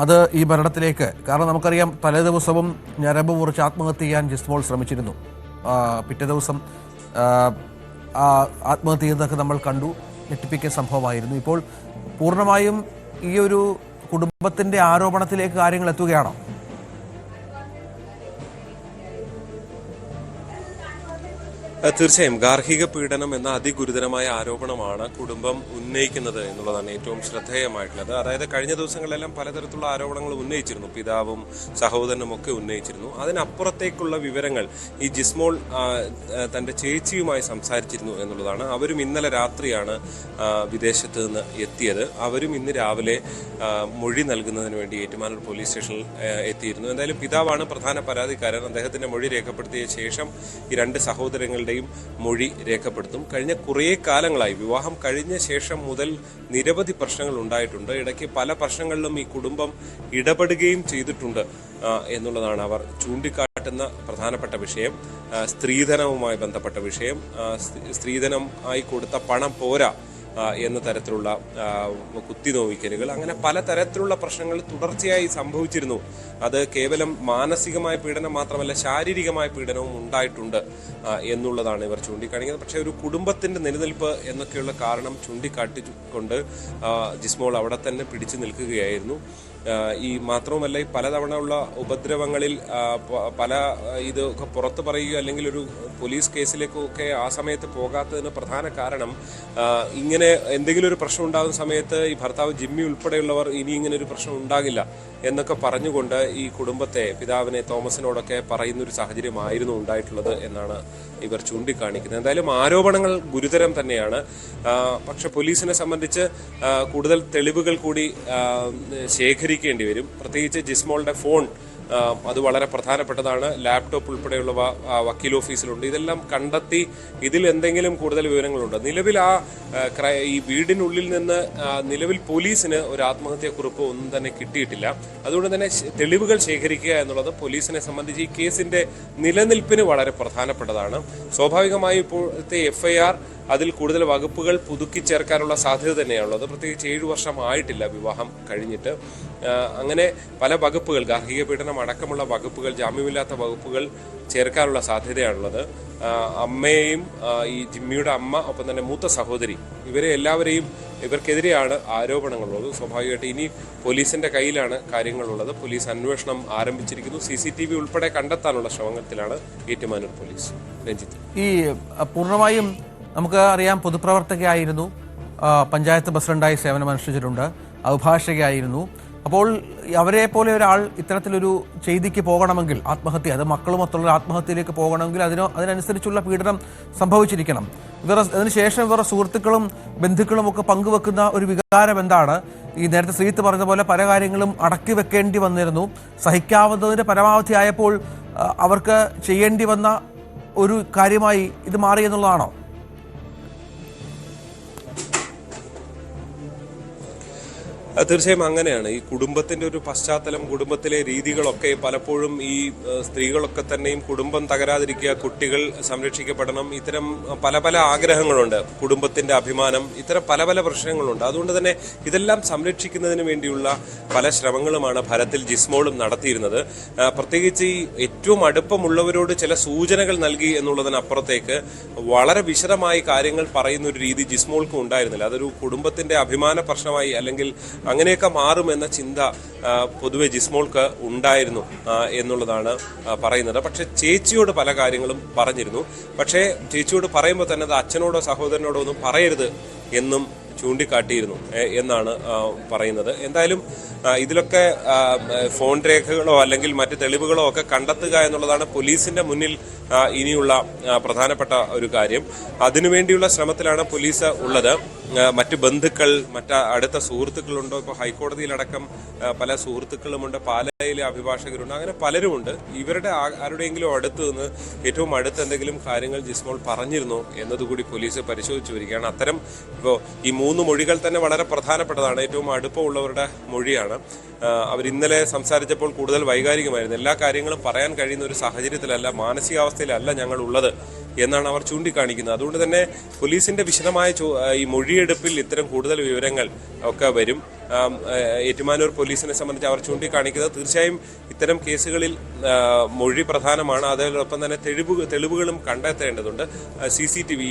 അത് ഈ മരണത്തിലേക്ക്, കാരണം നമുക്കറിയാം തലേ ദിവസവും ഞരമ്പ് മുറിച്ച് ആത്മഹത്യ ചെയ്യാൻ ജിസ്മോൾ ശ്രമിച്ചിരുന്നു. പിറ്റേ ദിവസം ആത്മഹത്യ ചെയ്യുന്നതൊക്കെ നമ്മൾ കണ്ടു. ഞെട്ടിപ്പിക്കുന്ന സംഭവമായിരുന്നു. ഇപ്പോൾ പൂർണ്ണമായും ഈ ഒരു കുടുംബത്തിന്റെ ആരോപണത്തിലേക്ക് കാര്യങ്ങൾ എത്തുകയാണോ? തീർച്ചയായും ഗാർഹിക പീഡനം എന്ന അതിഗുരുതരമായ ആരോപണമാണ് കുടുംബം ഉന്നയിക്കുന്നത് എന്നുള്ളതാണ് ഏറ്റവും ശ്രദ്ധേയമായിട്ടുള്ളത്. അതായത് കഴിഞ്ഞ ദിവസങ്ങളിലെല്ലാം പലതരത്തിലുള്ള ആരോപണങ്ങൾ ഉന്നയിച്ചിരുന്നു. പിതാവും സഹോദരനും ഒക്കെ ഉന്നയിച്ചിരുന്നു. അതിനപ്പുറത്തേക്കുള്ള വിവരങ്ങൾ ഈ ജിസ്മോൾ തൻ്റെ ചേച്ചിയുമായി സംസാരിച്ചിരുന്നു എന്നുള്ളതാണ്. അവരും ഇന്നലെ രാത്രിയാണ് വിദേശത്ത് നിന്ന് എത്തിയത്. അവരും ഇന്ന് രാവിലെ മൊഴി നൽകുന്നതിന് വേണ്ടി ഏറ്റുമാനൂർ പോലീസ് സ്റ്റേഷനിൽ എത്തിയിരുന്നു. എന്തായാലും പിതാവാണ് പ്രധാന പരാതിക്കാരൻ. അദ്ദേഹത്തിൻ്റെ മൊഴി രേഖപ്പെടുത്തിയ ശേഷം ഈ രണ്ട് സഹോദരങ്ങളുടെ മൊഴി രേഖപ്പെടുത്തും. കഴിഞ്ഞ കുറേ കാലങ്ങളായി, വിവാഹം കഴിഞ്ഞ ശേഷം മുതൽ നിരവധി പ്രശ്നങ്ങൾ ഉണ്ടായിട്ടുണ്ട്. ഇടയ്ക്ക് പല പ്രശ്നങ്ങളിലും ഈ കുടുംബം ഇടപെടുകയും ചെയ്തിട്ടുണ്ട് എന്നുള്ളതാണ് അവർ ചൂണ്ടിക്കാട്ടുന്ന പ്രധാനപ്പെട്ട വിഷയം. സ്ത്രീധനവുമായി ബന്ധപ്പെട്ട വിഷയം. സ്ത്രീധനം ആയി കൊടുത്ത പണം പോരാ എന്ന തരത്തിലുള്ള കുത്തിനോവിക്കലുകൾ, അങ്ങനെ പലതരത്തിലുള്ള പ്രശ്നങ്ങൾ തുടർച്ചയായി സംഭവിച്ചിരുന്നു. അത് കേവലം മാനസികമായ പീഡനം മാത്രമല്ല, ശാരീരികമായ പീഡനവും ഉണ്ടായിട്ടുണ്ട് എന്നുള്ളതാണ് ഇവർ ചൂണ്ടിക്കാണിക്കുന്നത്. പക്ഷേ ഒരു കുടുംബത്തിന്റെ നിലനിൽപ്പ് എന്നൊക്കെയുള്ള കാരണം ചൂണ്ടിക്കാട്ടിക്കൊണ്ട് ജിസ്മോൾ അവിടെ തന്നെ പിടിച്ചു നിൽക്കുകയായിരുന്നു. ഈ മാത്രവുമല്ല, ഈ പലതവണ ഉള്ള ഉപദ്രവങ്ങളിൽ പല ഇതൊക്കെ പുറത്ത് പറയുക അല്ലെങ്കിൽ ഒരു പോലീസ് കേസിലേക്കൊക്കെ ആ സമയത്ത് പോകാത്തതിന് പ്രധാന കാരണം ഇങ്ങനെ എന്തെങ്കിലും ഒരു പ്രശ്നം ഉണ്ടാകുന്ന സമയത്ത് ഈ ഭർത്താവ് ജിമ്മി ഉൾപ്പെടെയുള്ളവർ ഇനി ഇങ്ങനെ ഒരു പ്രശ്നം ഉണ്ടാകില്ല എന്നൊക്കെ പറഞ്ഞുകൊണ്ട് ഈ കുടുംബത്തെ, പിതാവിനെ, തോമസിനോടൊക്കെ പറയുന്നൊരു സാഹചര്യമായിരുന്നു ഉണ്ടായിട്ടുള്ളത് എന്നാണ് ഇവർ ചൂണ്ടിക്കാണിക്കുന്നത്. എന്തായാലും ആരോപണങ്ങൾ ഗുരുതരം തന്നെയാണ്. പക്ഷെ പോലീസിനെ സംബന്ധിച്ച് കൂടുതൽ തെളിവുകൾ കൂടി ശേഖരിക്കേണ്ടി വരും. പ്രത്യേകിച്ച് ജിസ്മോളുടെ ഫോൺ, അത് വളരെ പ്രധാനപ്പെട്ടതാണ്. ലാപ്ടോപ്പ് ഉൾപ്പെടെയുള്ളവ വക്കീൽ ഓഫീസിലുണ്ട്. ഇതെല്ലാം കണ്ടെത്തി ഇതിൽ എന്തെങ്കിലും കൂടുതൽ വിവരങ്ങളുണ്ട്. നിലവിൽ ഈ വീടിനുള്ളിൽ നിന്ന് നിലവിൽ പോലീസിന് ഒരു ആത്മഹത്യാക്കുറിപ്പ് ഒന്നും തന്നെ കിട്ടിയിട്ടില്ല. അതുകൊണ്ട് തന്നെ തെളിവുകൾ ശേഖരിക്കുക എന്നുള്ളത് പോലീസിനെ സംബന്ധിച്ച് ഈ കേസിന്റെ നിലനിൽപ്പിന് വളരെ പ്രധാനപ്പെട്ടതാണ്. സ്വാഭാവികമായും ഇപ്പോഴത്തെ FIR അതിൽ കൂടുതൽ വകുപ്പുകൾ പുതുക്കി ചേർക്കാനുള്ള സാധ്യത തന്നെയാണുള്ളത്. പ്രത്യേകിച്ച് 7 വർഷം ആയിട്ടില്ല വിവാഹം കഴിഞ്ഞിട്ട്. അങ്ങനെ പല വകുപ്പുകൾ, ഗാർഹിക പീഡനം അടക്കമുള്ള വകുപ്പുകൾ, ജാമ്യമില്ലാത്ത വകുപ്പുകൾ ചേർക്കാനുള്ള സാധ്യതയാണുള്ളത്. അമ്മയെയും, ഈ ജിമ്മിയുടെ അമ്മ, ഒപ്പം തന്നെ മൂത്ത സഹോദരി, ഇവർക്കെതിരെയാണ് ആരോപണങ്ങളുള്ളത്. സ്വാഭാവികമായിട്ട് ഇനി പോലീസിന്റെ കയ്യിലാണ് കാര്യങ്ങളുള്ളത്. പോലീസ് അന്വേഷണം ആരംഭിച്ചിരിക്കുന്നു. CCTV ഉൾപ്പെടെ കണ്ടെത്താനുള്ള ശ്രമത്തിലാണ് ഏറ്റുമാനൂർ പോലീസ്. രഞ്ജിത്ത്, ഈ പൂർണ്ണമായും നമുക്ക് അറിയാം, പൊതുപ്രവർത്തകയായിരുന്നു, പഞ്ചായത്ത് പ്രസിഡന്റായി സേവനമനുഷ്ഠിച്ചിട്ടുണ്ട്, അഭിഭാഷകയായിരുന്നു. അപ്പോൾ അവരെ പോലെ ഒരാൾ ഇത്തരത്തിലൊരു ചെയ്തിക്ക് പോകണമെങ്കിൽ, ആത്മഹത്യ, അത് മക്കളുമൊത്തുള്ള ആത്മഹത്യയിലേക്ക് പോകണമെങ്കിൽ അതിനനുസരിച്ചുള്ള പീഡനം സംഭവിച്ചിരിക്കണം. അതിനുശേഷം ഇവരുടെ സുഹൃത്തുക്കളും ബന്ധുക്കളും ഒക്കെ പങ്കുവെക്കുന്ന ഒരു വികാരം എന്താണ്? ഈ നേരത്തെ ശ്രീജിത്ത് പറഞ്ഞ പോലെ പല കാര്യങ്ങളും അടക്കി വെക്കേണ്ടി വന്നിരുന്നു. സഹിക്കാവുന്നതിന് പരമാവധി ആയപ്പോൾ അവർക്ക് ചെയ്യേണ്ടി വന്ന ഒരു കാര്യമായി ഇത് മാറി എന്നുള്ളതാണോ? തീർച്ചയായും അങ്ങനെയാണ്. ഈ കുടുംബത്തിന്റെ ഒരു പശ്ചാത്തലം, കുടുംബത്തിലെ രീതികളൊക്കെ പലപ്പോഴും ഈ സ്ത്രീകളൊക്കെ തന്നെയും കുടുംബം തകരാതിരിക്കുക, കുട്ടികൾ സംരക്ഷിക്കപ്പെടണം, ഇത്തരം പല പല ആഗ്രഹങ്ങളുണ്ട്, കുടുംബത്തിന്റെ അഭിമാനം, ഇത്തരം പല പല പ്രശ്നങ്ങളുണ്ട്. അതുകൊണ്ട് തന്നെ ഇതെല്ലാം സംരക്ഷിക്കുന്നതിന് വേണ്ടിയുള്ള പല ശ്രമങ്ങളുമാണ് ഫലത്തിൽ ജിസ്മോളും നടത്തിയിരുന്നത്. പ്രത്യേകിച്ച് ഈ ഏറ്റവും അടുപ്പമുള്ളവരോട് ചില സൂചനകൾ നൽകി എന്നുള്ളതിനപ്പുറത്തേക്ക് വളരെ വിശദമായി കാര്യങ്ങൾ പറയുന്ന ഒരു രീതി ജിസ്മോൾക്കും ഉണ്ടായിരുന്നില്ല. അതൊരു കുടുംബത്തിന്റെ അഭിമാന പ്രശ്നമായി അല്ലെങ്കിൽ അങ്ങനെയൊക്കെ മാറുമെന്ന ചിന്ത പൊതുവെ ജിസ്മോൾക്ക് ഉണ്ടായിരുന്നു എന്നുള്ളതാണ് പറയുന്നത്. പക്ഷെ ചേച്ചിയോട് പല കാര്യങ്ങളും പറഞ്ഞിരുന്നു. പക്ഷേ ചേച്ചിയോട് പറയുമ്പോൾ തന്നെ അത് അച്ഛനോടോ സഹോദരനോടോ ഒന്നും പറയരുത് എന്നും ചൂണ്ടിക്കാട്ടിയിരുന്നു എന്നാണ് പറയുന്നത്. എന്തായാലും ഇതിലൊക്കെ ഫോൺ രേഖകളോ അല്ലെങ്കിൽ മറ്റ് തെളിവുകളോ ഒക്കെ കണ്ടെത്തുക എന്നുള്ളതാണ് പോലീസിന്റെ മുന്നിൽ ഇനിയുള്ള പ്രധാനപ്പെട്ട ഒരു കാര്യം. അതിനുവേണ്ടിയുള്ള ശ്രമത്തിലാണ് പോലീസ് ഉള്ളത്. മറ്റ് ബന്ധുക്കൾ, മറ്റ് അടുത്ത സുഹൃത്തുക്കളുണ്ടോ? ഇപ്പോൾ ഹൈക്കോടതിയിലടക്കം പല സുഹൃത്തുക്കളുമുണ്ട്, പാലയിലെ അഭിഭാഷകരുണ്ട്, അങ്ങനെ പലരുമുണ്ട്. ഇവരുടെ ആരുടെയെങ്കിലും അടുത്ത് നിന്ന് ഏറ്റവും അടുത്ത് എന്തെങ്കിലും കാര്യങ്ങൾ ജിസ്മോൾ പറഞ്ഞിരുന്നോ എന്നതുകൂടി പോലീസ് പരിശോധിച്ചു വരികയാണ്. അത്തരം ഇപ്പോൾ ഈ 3 മൊഴികൾ തന്നെ വളരെ പ്രധാനപ്പെട്ടതാണ്. ഏറ്റവും അടുപ്പമുള്ളവരുടെ മൊഴിയാണ്. അവർ ഇന്നലെ സംസാരിച്ചപ്പോൾ കൂടുതൽ വൈകാരികമായിരുന്നു. എല്ലാ കാര്യങ്ങളും പറയാൻ കഴിയുന്ന ഒരു സാഹചര്യത്തിലല്ല, മാനസികാവസ്ഥയിലല്ല ഞങ്ങൾ ഉള്ളത് എന്നാണ് അവർ ചൂണ്ടിക്കാണിക്കുന്നത്. അതുകൊണ്ട് തന്നെ പോലീസിന്റെ വിശദമായ ഈ മൊഴിയെടുപ്പിൽ ഇത്തരം കൂടുതൽ വിവരങ്ങൾ ഒക്കെ വരും. ഏറ്റുമാനൂർ പോലീസിനെ സംബന്ധിച്ച് അവർ ചൂണ്ടിക്കാണിക്കുന്നത് തീർച്ചയായും ഇത്തരം കേസുകളിൽ മൊഴി പ്രധാനമാണ്. അതോടൊപ്പം തന്നെ തെളിവുകളും കണ്ടെത്തേണ്ടതുണ്ട്. CCTV,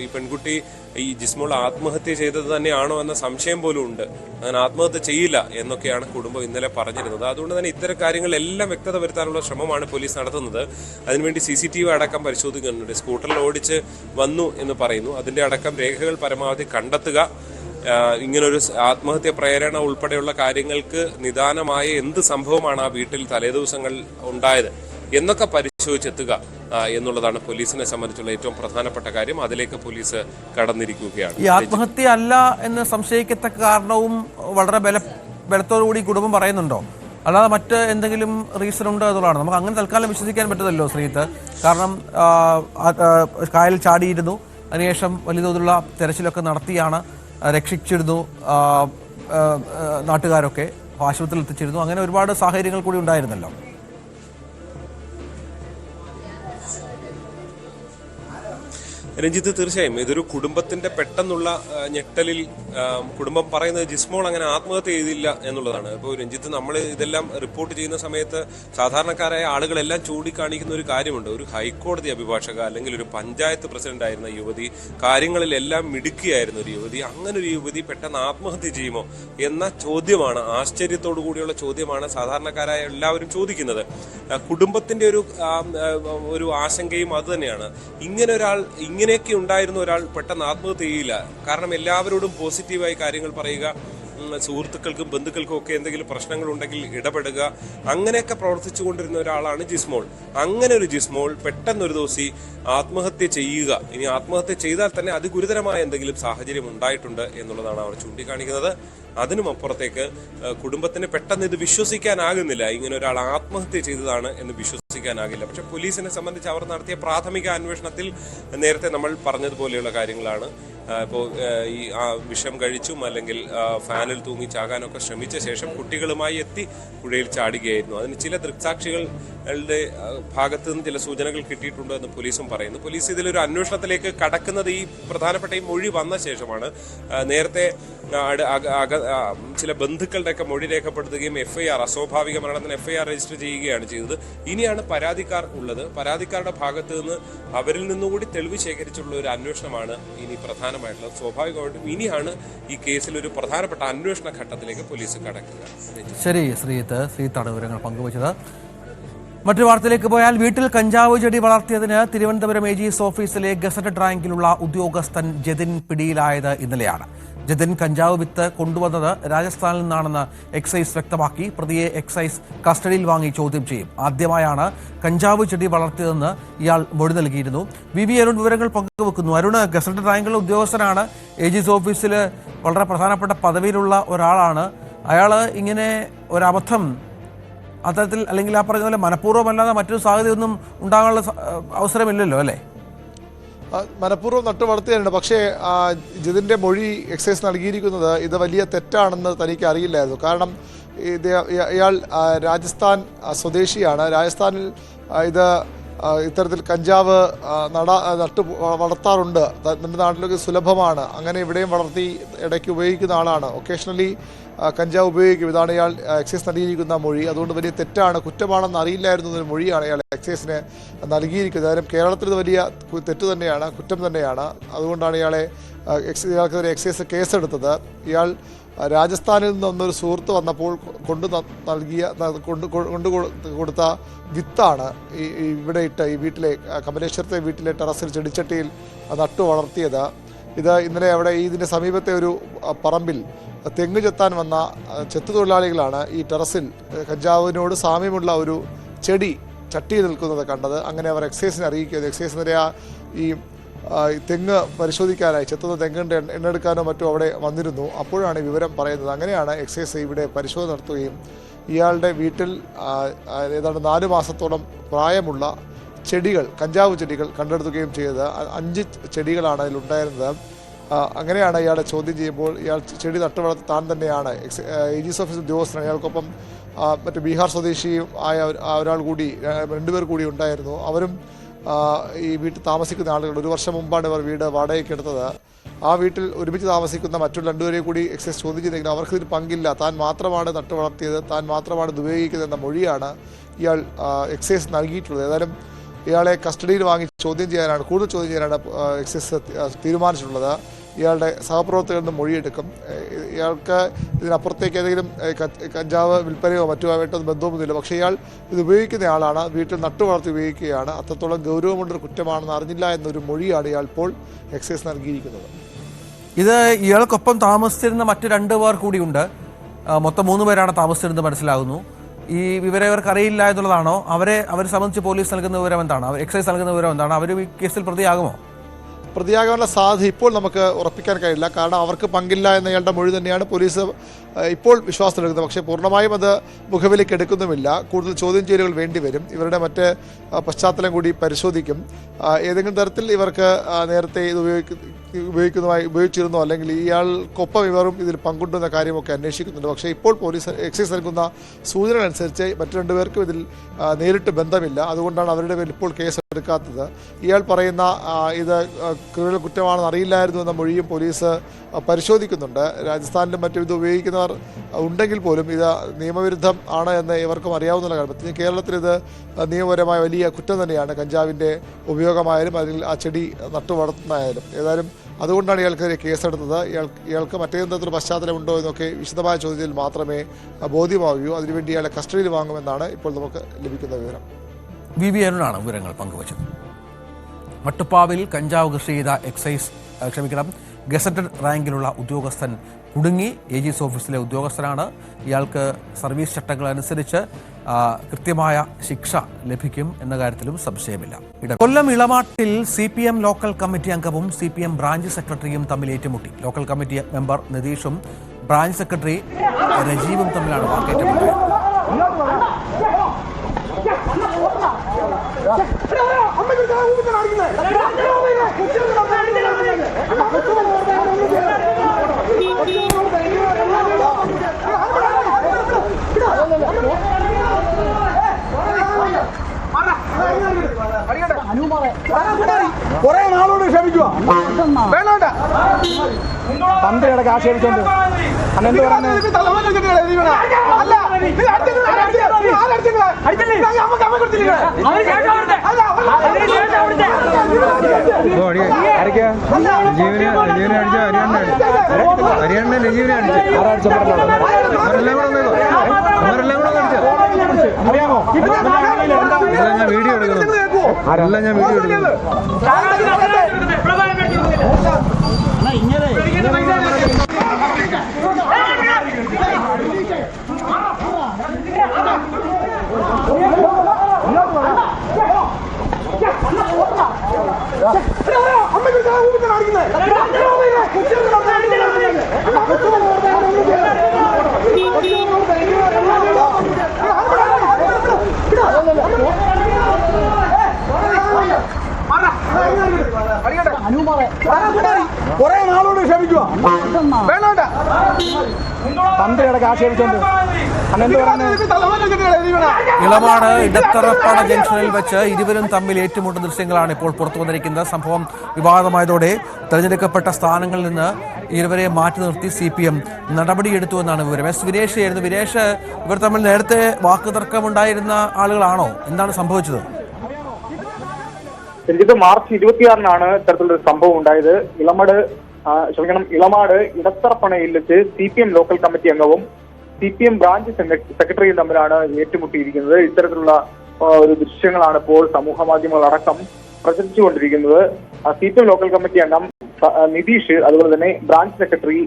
ഈ പെൺകുട്ടി ഈ ജിസ്മോൾ ആത്മഹത്യ ചെയ്തത് തന്നെയാണോ എന്ന സംശയം പോലും ഉണ്ട്. അങ്ങനെ ആത്മഹത്യ ചെയ്യില്ല എന്നൊക്കെയാണ് കുടുംബം ഇന്നലെ പറഞ്ഞിരുന്നത്. അതുകൊണ്ട് തന്നെ ഇത്തരം കാര്യങ്ങളെല്ലാം വ്യക്തത വരുത്താനുള്ള ശ്രമമാണ് പോലീസ് നടത്തുന്നത്. അതിനുവേണ്ടി CCTV അടക്കം പരിശോധിക്കുന്നുണ്ട്. സ്കൂട്ടറിൽ ഓടിച്ച് വന്നു എന്ന് പറയുന്നു. അതിന്റെ അടക്കം രേഖകൾ പരമാവധി കണ്ടെത്തുക, ഇങ്ങനൊരു ആത്മഹത്യ പ്രേരണ ഉൾപ്പെടെയുള്ള കാര്യങ്ങൾക്ക് നിദാനമായ എന്ത് സംഭവമാണ് ആ വീട്ടിൽ തലേദിവസങ്ങൾ ഉണ്ടായത് എന്നൊക്കെ പരിശോധിച്ചെത്തുക എന്നുള്ളതാണ് പോലീസിനെ സംബന്ധിച്ചുള്ള ഏറ്റവും പ്രധാനപ്പെട്ട കാര്യം. അതിലേക്ക് പോലീസ് കടന്നിരിക്കുകയാണ്. ഈ ആത്മഹത്യ അല്ല എന്ന് സംശയിക്കത്തക്ക കാരണവും വളരെ ബലത്തോടുകൂടി കുടുംബം പറയുന്നുണ്ടോ? അല്ലാതെ മറ്റ് എന്തെങ്കിലും റീസൺ ഉണ്ടോ എന്നുള്ളതാണ്. നമുക്ക് അങ്ങനെ തൽക്കാലം വിശ്വസിക്കാൻ പറ്റത്തില്ലല്ലോ ശ്രീത്ത്. കാരണം കായൽ ചാടിയിരുന്നു, അതിനുശേഷം വലിയ തോതിലുള്ള തെരച്ചിലൊക്കെ നടത്തിയാണ് രക്ഷിച്ചിരുന്നു. നാട്ടുകാരൊക്കെ ആശുപത്രിയിൽ എത്തിച്ചിരുന്നു. അങ്ങനെ ഒരുപാട് സാഹചര്യങ്ങൾ കൂടി ഉണ്ടായിരുന്നല്ലോ. രഞ്ജിത്ത്, തീർച്ചയായും ഇതൊരു കുടുംബത്തിന്റെ പെട്ടെന്നുള്ള ഞെട്ടലിൽ കുടുംബം പറയുന്നത് ജിസ്മോൾ അങ്ങനെ ആത്മഹത്യ ചെയ്തില്ല എന്നുള്ളതാണ്. ഇപ്പോൾ രഞ്ജിത്ത്, നമ്മൾ ഇതെല്ലാം റിപ്പോർട്ട് ചെയ്യുന്ന സമയത്ത് സാധാരണക്കാരായ ആളുകളെല്ലാം ചൂണ്ടിക്കാണിക്കുന്ന ഒരു കാര്യമുണ്ട്. ഒരു ഹൈക്കോടതി അഭിഭാഷക അല്ലെങ്കിൽ ഒരു പഞ്ചായത്ത് പ്രസിഡന്റ് ആയിരുന്ന യുവതി, കാര്യങ്ങളിലെല്ലാം മിടുക്കിയായിരുന്ന ഒരു യുവതി, അങ്ങനെ ഒരു യുവതി പെട്ടെന്ന് ആത്മഹത്യ ചെയ്യുമോ എന്ന ചോദ്യമാണ്, ആശ്ചര്യത്തോടു കൂടിയുള്ള ചോദ്യമാണ് സാധാരണക്കാരായ എല്ലാവരും ചോദിക്കുന്നത്. കുടുംബത്തിന്റെ ഒരു ആശങ്കയും അത് തന്നെയാണ്. ഇങ്ങനെയൊക്കെ ഉണ്ടായിരുന്ന ഒരാൾ പെട്ടെന്ന് ആത്മഹത്യ ചെയ്യില്ല. കാരണം എല്ലാവരോടും പോസിറ്റീവായി കാര്യങ്ങൾ പറയുക, സുഹൃത്തുക്കൾക്കും ബന്ധുക്കൾക്കും ഒക്കെ എന്തെങ്കിലും പ്രശ്നങ്ങൾ ഉണ്ടെങ്കിൽ ഇടപെടുക, അങ്ങനെയൊക്കെ പ്രവർത്തിച്ചു കൊണ്ടിരുന്ന ഒരാളാണ് ജിസ്മോൾ. അങ്ങനെ ഒരു ജിസ്മോൾ പെട്ടെന്നൊരു ദിവസം ആത്മഹത്യ ചെയ്യുക, ഇനി ആത്മഹത്യ ചെയ്താൽ തന്നെ അതിഗുരുതരമായ എന്തെങ്കിലും സാഹചര്യം ഉണ്ടായിട്ടുണ്ട് എന്നുള്ളതാണ് അവർ ചൂണ്ടിക്കാണിക്കുന്നത്. അതിനും അപ്പുറത്തേക്ക് കുടുംബത്തിന് പെട്ടെന്ന് ഇത് വിശ്വസിക്കാനാകുന്നില്ല. ഇങ്ങനെ ഒരാൾ ആത്മഹത്യ ചെയ്തതാണ് എന്ന് വിശ്വസിക്കാനാകില്ല. പക്ഷെ പോലീസിനെ സംബന്ധിച്ച് അവർ നടത്തിയ പ്രാഥമിക അന്വേഷണത്തിൽ നേരത്തെ നമ്മൾ പറഞ്ഞതുപോലെയുള്ള കാര്യങ്ങളാണ്. ഇപ്പോൾ ഈ വിഷം കഴിച്ചും അല്ലെങ്കിൽ ഫാനിൽ തൂങ്ങി ചാകാനൊക്കെ ശ്രമിച്ച ശേഷം കുട്ടികളുമായി എത്തി പുഴയിൽ ചാടുകയായിരുന്നു. അതിന് ചില ദൃക്സാക്ഷികളുടെ ഭാഗത്തു നിന്ന് ചില സൂചനകൾ കിട്ടിയിട്ടുണ്ട് എന്ന് പോലീസും പറയുന്നു. പോലീസ് ഇതിലൊരു അന്വേഷണത്തിലേക്ക് കടക്കുന്നത് ഈ പ്രധാനപ്പെട്ട ഈ മൊഴി വന്ന ശേഷമാണ്. നേരത്തെ ചില ബന്ധുക്കളുടെയൊക്കെ മൊഴി രേഖപ്പെടുത്തുകയും FIR, അസ്വാഭാവിക മരണത്തിന് FIR രജിസ്റ്റർ ചെയ്യുകയാണ് ചെയ്തത്. ഇനിയാണ് പരാതിക്കാർ ഉള്ളത്. പരാതിക്കാരുടെ ഭാഗത്ത് നിന്ന് അവരിൽ നിന്നുകൂടി തെളിവ് ശേഖരിച്ചുള്ള ഒരു അന്വേഷണമാണ് ഇനി പ്രധാനമായിട്ടുള്ളത്. സ്വാഭാവികമായിട്ടും ഇനിയാണ് ഈ കേസിൽ ഒരു പ്രധാനപ്പെട്ട അന്വേഷണ ഘട്ടത്തിലേക്ക് പോലീസ് കടക്കുക. ശരി, ശ്രീത്താണ് വിവരങ്ങൾ പങ്കുവച്ചത്. മറ്റു വാർത്തയിലേക്ക് പോയാൽ, വീട്ടിൽ കഞ്ചാവ് ചെടി വളർത്തിയതിന് തിരുവനന്തപുരം AG's ഓഫീസിലെ ഗസറ്റഡ് റാങ്കിലുള്ള ഉദ്യോഗസ്ഥൻ ജതിൻ പിടിയിലായത് ഇന്നലെയാണ്. ജതിൻ കഞ്ചാവ് വിത്ത് കൊണ്ടുവന്നത് രാജസ്ഥാനിൽ നിന്നാണെന്ന് എക്സൈസ് വ്യക്തമാക്കി. പ്രതിയെ എക്സൈസ് കസ്റ്റഡിയിൽ വാങ്ങി ചോദ്യം ചെയ്യും. ആദ്യമായാണ് കഞ്ചാവ് ചെടി വളർത്തിയതെന്ന് ഇയാൾ മൊഴി നൽകിയിരുന്നു. VV അരുൺ വിവരങ്ങൾ പങ്കുവെക്കുന്നു. അരുണ്, ഗസറ്റഡ് റാങ്കിലുള്ള ഉദ്യോഗസ്ഥനാണ്, AG's ഓഫീസിൽ വളരെ പ്രധാനപ്പെട്ട പദവിയിലുള്ള ഒരാളാണ്. അയാൾ ഇങ്ങനെ ഒരബദ്ധം അത്തരത്തിൽ, അല്ലെങ്കിൽ ആ പറഞ്ഞ പോലെ മനഃപൂർവ്വമല്ലാതെ മറ്റൊരു സാധ്യതയൊന്നും ഉണ്ടാകാനുള്ള അവസരമില്ലല്ലോ അല്ലേ? മനഃപൂർവ്വം നട്ടു വളർത്തിയാണ്. പക്ഷേ ജിതിൻ്റെ മൊഴി എക്സൈസ് നൽകിയിരിക്കുന്നത് ഇത് വലിയ തെറ്റാണെന്ന് തനിക്ക് അറിയില്ലായിരുന്നു. കാരണം ഇയാൾ രാജസ്ഥാൻ സ്വദേശിയാണ്. രാജസ്ഥാനിൽ ഇത്തരത്തിൽ കഞ്ചാവ് നട്ടു വളർത്താറുണ്ട്. നമ്മുടെ നാട്ടിലൊക്കെ സുലഭമാണ്. അങ്ങനെ ഇവിടെയും വളർത്തി ഇടയ്ക്ക് ഉപയോഗിക്കുന്ന ആളാണ്. ഒക്കേഷണലി കഞ്ചാവ് ഉപയോഗിക്കും. ഇതാണ് ഇയാൾ എക്സൈസ് നൽകിയിരിക്കുന്ന മൊഴി. അതുകൊണ്ട് വലിയ തെറ്റാണ്, കുറ്റമാണെന്ന് അറിയില്ലായിരുന്നു എന്നൊരു മൊഴിയാണ് ഇയാൾ എക്സൈസിന് നൽകിയിരിക്കുന്നത്. കാരണം കേരളത്തിൽ ഇത് വലിയ തെറ്റ് തന്നെയാണ്, കുറ്റം തന്നെയാണ്. അതുകൊണ്ടാണ് ഇയാൾക്കെതിരെ എക്സൈസ് കേസെടുത്തത്. ഇയാൾ രാജസ്ഥാനിൽ നിന്നൊരു സുഹൃത്ത് വന്നപ്പോൾ കൊടുത്ത വിത്താണ് ഇവിടെ ഈ വീട്ടിലെ കമലേശ്വരത്തെ വീട്ടിലെ ടെറസിൽ ചെടിച്ചട്ടിയിൽ നട്ടു വളർത്തിയത്. ഇത് ഇന്നലെ അവിടെ ഇതിൻ്റെ സമീപത്തെ ഒരു പറമ്പിൽ തെങ്ങ് ചെത്താൻ വന്ന ചെത്തു തൊഴിലാളികളാണ് ഈ ടെറസിൽ കഞ്ചാവിനോട് സാമ്യമുള്ള ഒരു ചെടി ചട്ടിയിൽ നിൽക്കുന്നത് കണ്ടത്. അങ്ങനെ അവർ എക്സൈസിനെ അറിയിക്കുന്നത്. എക്സൈസ് നിര ഈ തെങ്ങ് പരിശോധിക്കാനായി ചെത്തുന്ന തെങ്ങിൻ്റെ എണ്ണെടുക്കാനോ മറ്റോ അവിടെ വന്നിരുന്നു. അപ്പോഴാണ് ഈ വിവരം പറയുന്നത്. അങ്ങനെയാണ് എക്സൈസ് ഇവിടെ പരിശോധന നടത്തുകയും ഇയാളുടെ വീട്ടിൽ ഏതാണ്ട് 4 മാസത്തോളം പ്രായമുള്ള ചെടികൾ, കഞ്ചാവ് ചെടികൾ കണ്ടെടുക്കുകയും ചെയ്തത്. 5 ചെടികളാണ് അതിലുണ്ടായിരുന്നത്. അങ്ങനെയാണ് ഇയാളെ ചോദ്യം ചെയ്യുമ്പോൾ ഇയാൾ ചെടി നട്ടുവളർത്തി താൻ തന്നെയാണ് AG's ഓഫീസ് ഉദ്യോഗസ്ഥനാണ്. ഇയാൾക്കൊപ്പം മറ്റ് ബീഹാർ സ്വദേശിയും ആയ ഒരാൾ കൂടി, 2 പേർ കൂടി ഉണ്ടായിരുന്നു. അവരും ഈ വീട്ടിൽ താമസിക്കുന്ന ആളുകൾ. 1 വർഷം മുമ്പാണ് ഇവർ വീട് വാടകയ്ക്ക് എടുത്തത്. ആ വീട്ടിൽ ഒരുമിച്ച് താമസിക്കുന്ന മറ്റുള്ള 2 പേരെ കൂടി എക്സൈസ് ചോദ്യം ചെയ്തെങ്കിലും അവർക്കിതിൽ പങ്കില്ല. താൻ മാത്രമാണ് നട്ടു വളർത്തിയത്, താൻ മാത്രമാണ് ഇത് ഉപയോഗിക്കുന്നത് എന്ന മൊഴിയാണ് ഇയാൾ എക്സൈസ് നൽകിയിട്ടുള്ളത്. ഏതായാലും ഇയാളെ കസ്റ്റഡിയിൽ വാങ്ങി കൂടുതൽ ചോദ്യം ചെയ്യാനാണ് എക്സൈസ് തീരുമാനിച്ചിട്ടുള്ളത്. ഇയാളുടെ സഹപ്രവർത്തകരിൽ നിന്ന് മൊഴിയെടുക്കും. ഇയാൾക്ക് ഇതിനപ്പുറത്തേക്ക് ഏതെങ്കിലും കഞ്ചാവ് വിൽപ്പനയോ മറ്റോ ആയിട്ടൊന്നും ബന്ധമൊന്നുമില്ല. പക്ഷേ ഇയാൾ ഇത് ഉപയോഗിക്കുന്ന ആളാണ്, വീട്ടിൽ നട്ടു വളർത്തി ഉപയോഗിക്കുകയാണ്. അത്രത്തോളം ഗൗരവമുള്ളൊരു കുറ്റമാണെന്ന് അറിഞ്ഞില്ല എന്നൊരു മൊഴിയാണ് ഇയാൾ ഇപ്പോൾ എക്സൈസ് നൽകിയിരിക്കുന്നത്. ഇത് ഇയാൾക്കൊപ്പം താമസിച്ചിരുന്ന മറ്റ് 2 പേർ കൂടിയുണ്ട്. മൊത്തം 3 പേരാണ് താമസിച്ചിരുന്നത് മനസ്സിലാകുന്നു. ഈ വിവരം ഇവർക്ക് അറിയില്ല എന്നുള്ളതാണോ? അവരെ സംബന്ധിച്ച് പോലീസ് നൽകുന്ന വിവരം എന്താണ്? എക്സൈസ് നൽകുന്ന വിവരം എന്താണ്? അവർ ഈ കേസിൽ പ്രതിയാകുമോ? പ്രതിയാകാനുള്ള സാധ്യത ഇപ്പോൾ നമുക്ക് ഉറപ്പിക്കാൻ കഴിയില്ല. കാരണം അവർക്ക് പങ്കില്ല എന്നയാളുടെ മൊഴി തന്നെയാണ് പോലീസ് ഇപ്പോൾ വിശ്വാസത്തിലെടുക്കുന്നത്. പക്ഷേ പൂർണ്ണമായും അത് മുഖവിലേക്ക് എടുക്കുന്നുമില്ല. കൂടുതൽ ചോദ്യം ചെയ്യലുകൾ വേണ്ടിവരും. ഇവരുടെ മറ്റ് പശ്ചാത്തലം കൂടി പരിശോധിക്കും. ഏതെങ്കിലും തരത്തിൽ ഇവർക്ക് നേരത്തെ ഇത് ഉപയോഗിച്ചിരുന്നോ അല്ലെങ്കിൽ ഇയാൾക്കൊപ്പം ഇവരും ഇതിൽ പങ്കുണ്ടെന്ന കാര്യമൊക്കെ അന്വേഷിക്കുന്നുണ്ട്. പക്ഷേ ഇപ്പോൾ പോലീസ് എക്സൈസ് നൽകുന്ന സൂചന അനുസരിച്ച് മറ്റു 2 പേർക്കും ഇതിൽ നേരിട്ട് ബന്ധമില്ല. അതുകൊണ്ടാണ് അവരുടെ പേരിൽ ഇപ്പോൾ കേസ് എടുക്കാത്തത്. ഇയാൾ പറയുന്ന ഇത് ക്രിമിനൽ കുറ്റമാണെന്ന് അറിയില്ലായിരുന്നു എന്ന മൊഴിയും പോലീസ് പരിശോധിക്കുന്നുണ്ട്. രാജസ്ഥാനിലും മറ്റും ഇത് ഉപയോഗിക്കുന്നവർ ഉണ്ടെങ്കിൽ പോലും ഇത് നിയമവിരുദ്ധം ആണ് എന്ന് ഇവർക്കും അറിയാവുന്ന കാര്യം. കേരളത്തിൽ ഇത് നിയമപരമായ വലിയ കുറ്റം തന്നെയാണ്. കഞ്ചാവിൻ്റെ ഉപയോഗമായാലും അല്ലെങ്കിൽ ആ ചെടി നട്ടു വളർത്തുന്നതായാലും. ഏതായാലും അതുകൊണ്ടാണ് ഇയാൾക്കെതിരെ കേസെടുത്തത്. ഇയാൾക്ക് മറ്റേതെങ്കിലും തരത്തിലുള്ള പശ്ചാത്തലമുണ്ടോ എന്നൊക്കെ വിശദമായ ചോദ്യത്തിൽ മാത്രമേ ബോധ്യമാവുകയൂ. അതിനുവേണ്ടി ഇയാളെ കസ്റ്റഡിയിൽ വാങ്ങുമെന്നാണ് ഇപ്പോൾ നമുക്ക് ലഭിക്കുന്ന വിവരം. VV അരുണാണ് വിവരങ്ങൾ പങ്കുവച്ചത്. മട്ടുപ്പാവിൽ കഞ്ചാവ് കൃഷി ചെയ്ത ഗസറ്റഡ് റാങ്കിലുള്ള ഉദ്യോഗസ്ഥൻ കുടുങ്ങി. AG's ഓഫീസിലെ ഉദ്യോഗസ്ഥനാണ്. ഇയാൾക്ക് സർവീസ് ചട്ടങ്ങളനുസരിച്ച് കൃത്യമായ ശിക്ഷ ലഭിക്കും എന്ന കാര്യത്തിലും സംശയമില്ല. കൊല്ലം ഇളമാട്ടിൽ CPM ലോക്കൽ കമ്മിറ്റി അംഗവും CPM ബ്രാഞ്ച് സെക്രട്ടറിയും തമ്മിൽ ഏറ്റുമുട്ടി. ലോക്കൽ കമ്മിറ്റി മെമ്പർ നിതീഷും ബ്രാഞ്ച് സെക്രട്ടറി രജീവും തമ്മിലാണ് വാക്കേറ്റമുണ്ടായത്. കുറെ നാളോട് ക്ഷമിക്കുക വേണ്ട തന്ത്രിയുടെ ആക്ഷേപിച്ചോണ്ട് അന്നെന്ത് അറിയാമോ വീഡിയോ എടുക്കണം. ആരെല്ലാം ഞാൻ വീഡിയോ എടുക്കുന്നു. കുറെ നാളോട് ക്ഷമിക്കുക വേണ്ട തന്ത്രിയുടെ ആക്ഷേപിച്ചോണ്ട് അന്നെന്ത് ഇളമാട് ഇടത്തറപ്പാട ജംഗ്ഷനിൽ വെച്ച് ഇരുവരും തമ്മിൽ ഏറ്റുമുട്ട ദൃശ്യങ്ങളാണ് ഇപ്പോൾ പുറത്തു വന്നിരിക്കുന്നത്. സംഭവം വിവാദമായതോടെ തെരഞ്ഞെടുക്കപ്പെട്ട സ്ഥാനങ്ങളിൽ നിന്ന് ഇരുവരെ മാറ്റി നിർത്തി CPM നടപടിയെടുത്തുവെന്നാണ് വിവരം. വിനേഷ് ആയിരുന്നു. വിനേഷ്, ഇവർ തമ്മിൽ നേരത്തെ വാക്കുതർക്കമുണ്ടായിരുന്ന ആളുകളാണോ? എന്താണ് സംഭവിച്ചത്? ശരിക്കും മാർച്ച് 26-നാണ് ഇത്തരത്തിലൊരു സംഭവം ഉണ്ടായത്. ഇളമാട് ഇടത്തറപ്പണയിൽ വെച്ച് CPM ലോക്കൽ കമ്മിറ്റി അംഗവും CPM ബ്രാഞ്ച് സെക്രട്ടറിയും തമ്മിലാണ് ഏറ്റുമുട്ടിയിരിക്കുന്നത്. ഇത്തരത്തിലുള്ള ഒരു ദൃശ്യങ്ങളാണ് ഇപ്പോൾ സമൂഹ മാധ്യമങ്ങളടക്കം പ്രചരിച്ചുകൊണ്ടിരിക്കുന്നത്. CPM ലോക്കൽ കമ്മിറ്റി അംഗം നിതീഷ്, അതുപോലെ തന്നെ ബ്രാഞ്ച് സെക്രട്ടറി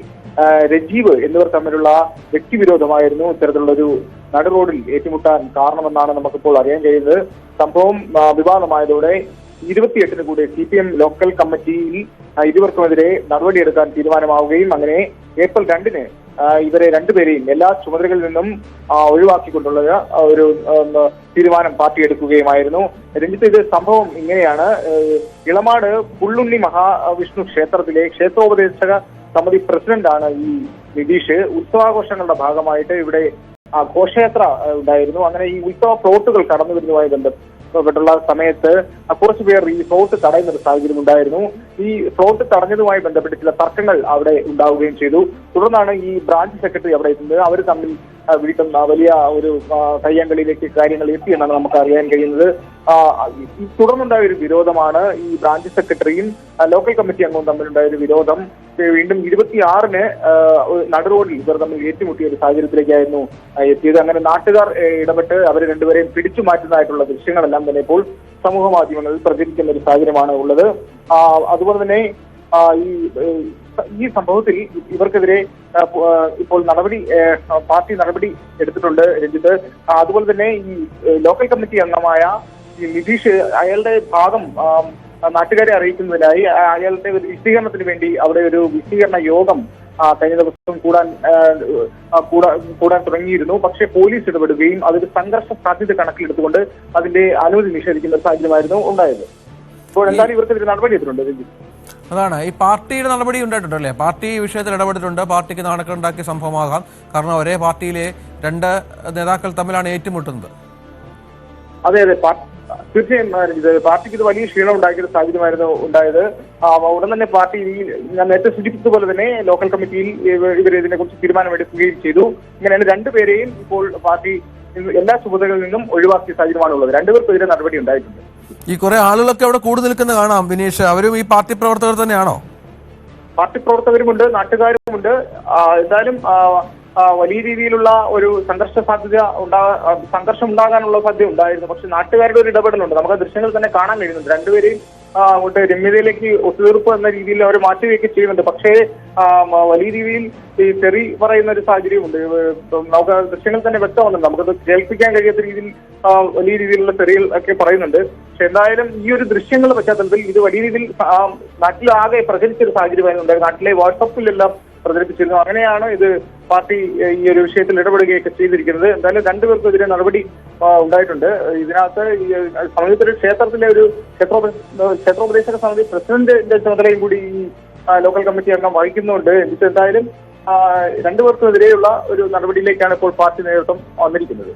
രജീവ് എന്നിവർ തമ്മിലുള്ള വ്യക്തിവിരോധമായിരുന്നു ഇത്തരത്തിലുള്ള ഒരു നടു റോഡിൽ ഏറ്റുമുട്ടാൻ കാരണമെന്നാണ് നമുക്കിപ്പോൾ അറിയാൻ കഴിയുന്നത്. സംഭവം വിവാദമായതോടെ 28-ന് കൂടി CPM ലോക്കൽ കമ്മിറ്റിയിൽ ഇരുവർക്കുമെതിരെ നടപടിയെടുക്കാൻ തീരുമാനമാവുകയും അങ്ങനെ ഏപ്രിൽ 2-ന് ഇവരെ രണ്ടുപേരെയും എല്ലാ ചുമതലകളിൽ നിന്നും ഒഴിവാക്കിക്കൊണ്ടുള്ള ഒരു തീരുമാനം പാർട്ടി എടുക്കുകയുമായിരുന്നു. രഞ്ജിത്ത്, ഇത് സംഭവം ഇങ്ങനെയാണ്. ഇളമാട് പുള്ളുണ്ണി മഹാവിഷ്ണു ക്ഷേത്രത്തിലെ ക്ഷേത്രോപദേശക സമിതി പ്രസിഡന്റാണ് ഈ നിതീഷ്. ഉത്സവാഘോഷങ്ങളുടെ ഭാഗമായിട്ട് ഇവിടെ ഘോഷയാത്ര ഉണ്ടായിരുന്നു. അങ്ങനെ ഈ ഉത്സവ പ്ലോട്ടുകൾ കടന്നു വരുന്നതുമായി ബന്ധപ്പെട്ടുള്ള സമയത്ത് കുറച്ചു പേർ ഈ പ്ലോട്ട് തടയുന്ന ഒരു സാഹചര്യം ഉണ്ടായിരുന്നു. ഈ പ്ലോട്ട് തടഞ്ഞതുമായി ബന്ധപ്പെട്ട് ചില തർക്കങ്ങൾ അവിടെ ഉണ്ടാവുകയും ചെയ്തു. തുടർന്നാണ് ഈ ബ്രാഞ്ച് സെക്രട്ടറി അവിടെ എത്തുന്നത്. അവർ തമ്മിൽ വീണ്ടും വലിയ ഒരു കയ്യാങ്കളിയിലേക്ക് കാര്യങ്ങൾ എത്തിയെന്നാണ് നമുക്ക് അറിയാൻ കഴിയുന്നത്. തുടർന്നുണ്ടായ ഒരു വിരോധമാണ് ഈ ബ്രാഞ്ച് സെക്രട്ടറിയും ലോക്കൽ കമ്മിറ്റി അംഗവും തമ്മിലുണ്ടായ ഒരു വിരോധം വീണ്ടും 26-ന് നടു റോഡിൽ ഇവർ തമ്മിൽ ഏറ്റുമുട്ടിയ ഒരു സാഹചര്യത്തിലേക്കായിരുന്നു എത്തിയത്. അങ്ങനെ നാട്ടുകാർ ഇടപെട്ട് അവരെ രണ്ടുപേരെയും പിടിച്ചു മാറ്റുന്നതായിട്ടുള്ള ദൃശ്യങ്ങളെല്ലാം തന്നെ ഇപ്പോൾ സമൂഹ മാധ്യമങ്ങളിൽ പ്രചരിക്കുന്ന ഒരു സാഹചര്യമാണ് ഉള്ളത്. അതുപോലെ തന്നെ ഈ സംഭവത്തിൽ ഇവർക്കെതിരെ ഇപ്പോൾ പാർട്ടി നടപടി എടുത്തിട്ടുണ്ട് രഞ്ജിത്ത്. അതുപോലെ തന്നെ ഈ ലോക്കൽ കമ്മിറ്റി അംഗമായ ഈ നിതീഷ് അയാളുടെ ഭാഗം നാട്ടുകാരെ അറിയിക്കുന്നതിനായി അയാളുടെ ഒരു വിശദീകരണത്തിന് വേണ്ടി അവിടെ ഒരു വിശദീകരണ യോഗം കഴിഞ്ഞ ദിവസം കൂടാൻ തുടങ്ങിയിരുന്നു. പക്ഷേ പോലീസ് ഇടപെടുകയും അതൊരു സംഘർഷ സാധ്യത കണക്കിലെടുത്തുകൊണ്ട് അതിന്റെ അനുമതി നിഷേധിക്കുന്ന ഒരു സാഹചര്യമായിരുന്നു ഉണ്ടായത്. ഇപ്പോൾ എന്തായാലും ഇവർക്കെതിരെ നടപടി എടുത്തിട്ടുണ്ട് രഞ്ജിത്ത്. അതാണ് ഈ പാർട്ടിയുടെ നടപടി ഉണ്ടായിട്ടുണ്ടല്ലേ? പാർട്ടി വിഷയത്തിൽ ഇടപെട്ടിട്ടുണ്ട്. പാർട്ടിക്ക് നാണക്കേടുണ്ടാക്കിയ സംഭവമാകാം. കാരണം ഒരേ പാർട്ടിയിലെ 2 നേതാക്കൾ തമ്മിലാണ് ഏറ്റുമുട്ടുന്നത്. അതെ, തീർച്ചയായും പാർട്ടിക്ക് ഇത് വലിയ ക്ഷീണം ഉണ്ടാക്കിയ സാഹചര്യമായിരുന്നു ഉണ്ടായത്. ഉടൻ തന്നെ പാർട്ടി ഞാൻ നേരത്തെ സൂചിപ്പിച്ചതുപോലെ തന്നെ ലോക്കൽ കമ്മിറ്റിയിൽ ഇവർ ഇതിനെക്കുറിച്ച് തീരുമാനമെടുക്കുകയും ചെയ്തു. ഇങ്ങനെയാണ് രണ്ടുപേരെയും ഇപ്പോൾ പാർട്ടി എല്ലാ ചുമതലകളിൽ നിന്നും ഒഴിവാക്കിയ സാഹചര്യമാണുള്ളത്. രണ്ടുപേർക്കെതിരെ നടപടി ഉണ്ടായിട്ടുണ്ട്. ഈ കുറെ ആളുകളൊക്കെ അവിടെ കൂടി നിൽക്കുന്ന കാണാം വിനീഷ്. അവരും ഈ പാർട്ടി പ്രവർത്തകർ തന്നെയാണോ? പാർട്ടി പ്രവർത്തകരുമുണ്ട്, നാട്ടുകാരുമുണ്ട്. എന്തായാലും വലിയ രീതിയിലുള്ള ഒരു സംഘർഷം ഉണ്ടാകാനുള്ള സാധ്യത ഉണ്ടായിരുന്നു. പക്ഷെ നാട്ടുകാരുടെ ഒരു ഇടപെടലുണ്ട്. നമുക്ക് ദൃശ്യങ്ങൾ തന്നെ കാണാൻ കഴിയുന്നുണ്ട്. രണ്ടുപേരെയും അങ്ങോട്ട് രമ്യതയിലേക്ക് ഒത്തുതീർപ്പ് എന്ന രീതിയിൽ അവർ മാറ്റുകയൊക്കെ ചെയ്യുന്നുണ്ട്. പക്ഷേ വലിയ രീതിയിൽ ഈ തെറി പറയുന്ന ഒരു സാഹചര്യമുണ്ട്. നമുക്ക് ദൃശ്യങ്ങൾ തന്നെ വ്യക്തമാകുന്നുണ്ട്. നമുക്കത് കേൾപ്പിക്കാൻ കഴിയാത്ത രീതിയിൽ വലിയ രീതിയിലുള്ള തെറികൾ ഒക്കെ പറയുന്നുണ്ട്. പക്ഷെ എന്തായാലും ഈ ഒരു ദൃശ്യങ്ങളുടെ പശ്ചാത്തലത്തിൽ ഇത് വലിയ രീതിയിൽ നാട്ടിലാകെ പ്രചരിച്ചൊരു സാഹചര്യമായിരുന്നു. നാട്ടിലെ വാട്സപ്പിലെല്ലാം പ്രചരിപ്പിച്ചിരുന്നു. അങ്ങനെയാണ് ഇത് പാർട്ടി ഈ ഒരു വിഷയത്തിൽ ഇടപെടുകയൊക്കെ ചെയ്തിരിക്കുന്നത്. എന്തായാലും രണ്ടുപേർക്കെതിരെ നടപടി ഉണ്ടായിട്ടുണ്ട്. ഇതിനകത്ത് സമീപത്തൊരു ക്ഷേത്രത്തിലെ ഒരു ക്ഷേത്രോപദേശക സമിതി പ്രസിഡന്റിന്റെ ചുമതലയും കൂടി ഈ ലോക്കൽ കമ്മിറ്റി അംഗം വഹിക്കുന്നുണ്ട്. എന്നിട്ട് എന്തായാലും രണ്ടുപേർക്കുമെതിരെയുള്ള ഒരു നടപടിയിലേക്കാണ് ഇപ്പോൾ പാർട്ടി നേതൃത്വം വന്നിരിക്കുന്നത്.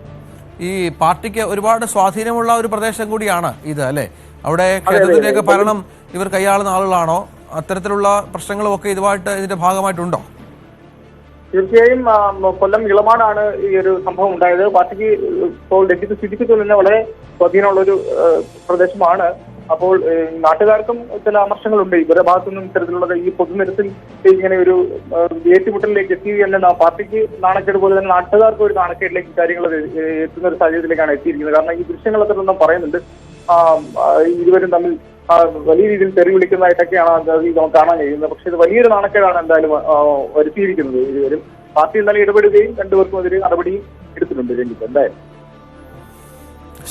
ഈ പാർട്ടിക്ക് ഒരുപാട് സ്വാധീനമുള്ള ഒരു പ്രദേശം കൂടിയാണ് ഇത്, അല്ലെ? അവിടെ ക്ഷേത്രത്തിന്റെയൊക്കെ ഭരണം ഇവർ കൈയാളുന്ന ആളുകളാണോ? അത്തരത്തിലുള്ള പ്രശ്നങ്ങളും ഒക്കെ ഇതിന്റെ ഭാഗമായിട്ടുണ്ടോ? തീർച്ചയായും കൊല്ലം ഇളമാടാണ് ഈ ഒരു സംഭവം ഉണ്ടായത്. പാർട്ടിക്ക് ഇപ്പോൾ രഞ്ജിത്ത് സൂചിപ്പിച്ചത് തന്നെ വളരെ സ്വാധീനമുള്ള ഒരു പ്രദേശമാണ്. അപ്പോൾ നാട്ടുകാർക്കും ചില അമർഷങ്ങളുണ്ട്. ഇവരുടെ ഭാഗത്തുനിന്നും ഇത്തരത്തിലുള്ള ഈ പൊതുനിരത്തിൽ ഇങ്ങനെ ഒരു ഏറ്റുമുട്ടലിലേക്ക് എത്തി എന്ന പാർട്ടിക്ക് നാണക്കേട് പോലെ തന്നെ നാട്ടുകാർക്ക് ഒരു നാണക്കേടിലേക്ക് കാര്യങ്ങൾ എത്തുന്ന ഒരു സാഹചര്യത്തിലേക്കാണ് എത്തിയിരിക്കുന്നത്. കാരണം ഈ ദൃശ്യങ്ങളൊക്കെ ഒന്നും പറയുന്നുണ്ട്. ഇരുവരും തമ്മിൽ വലിയ രീതിയിൽ തെറി വിളിക്കുന്നതായിട്ടൊക്കെയാണ് നമുക്ക് കാണാൻ കഴിയുന്നത്. പക്ഷെ ഇത് വലിയൊരു നാണക്കേടാണ് എന്തായാലും വരുത്തിയിരിക്കുന്നത്. ഇരുവരും പാർട്ടി എന്തായാലും ഇടപെടുകയും രണ്ടുപേർക്കും എതിരെ നടപടി എടുത്തിട്ടുണ്ട് രഞ്ജിത്ത്. എന്തായാലും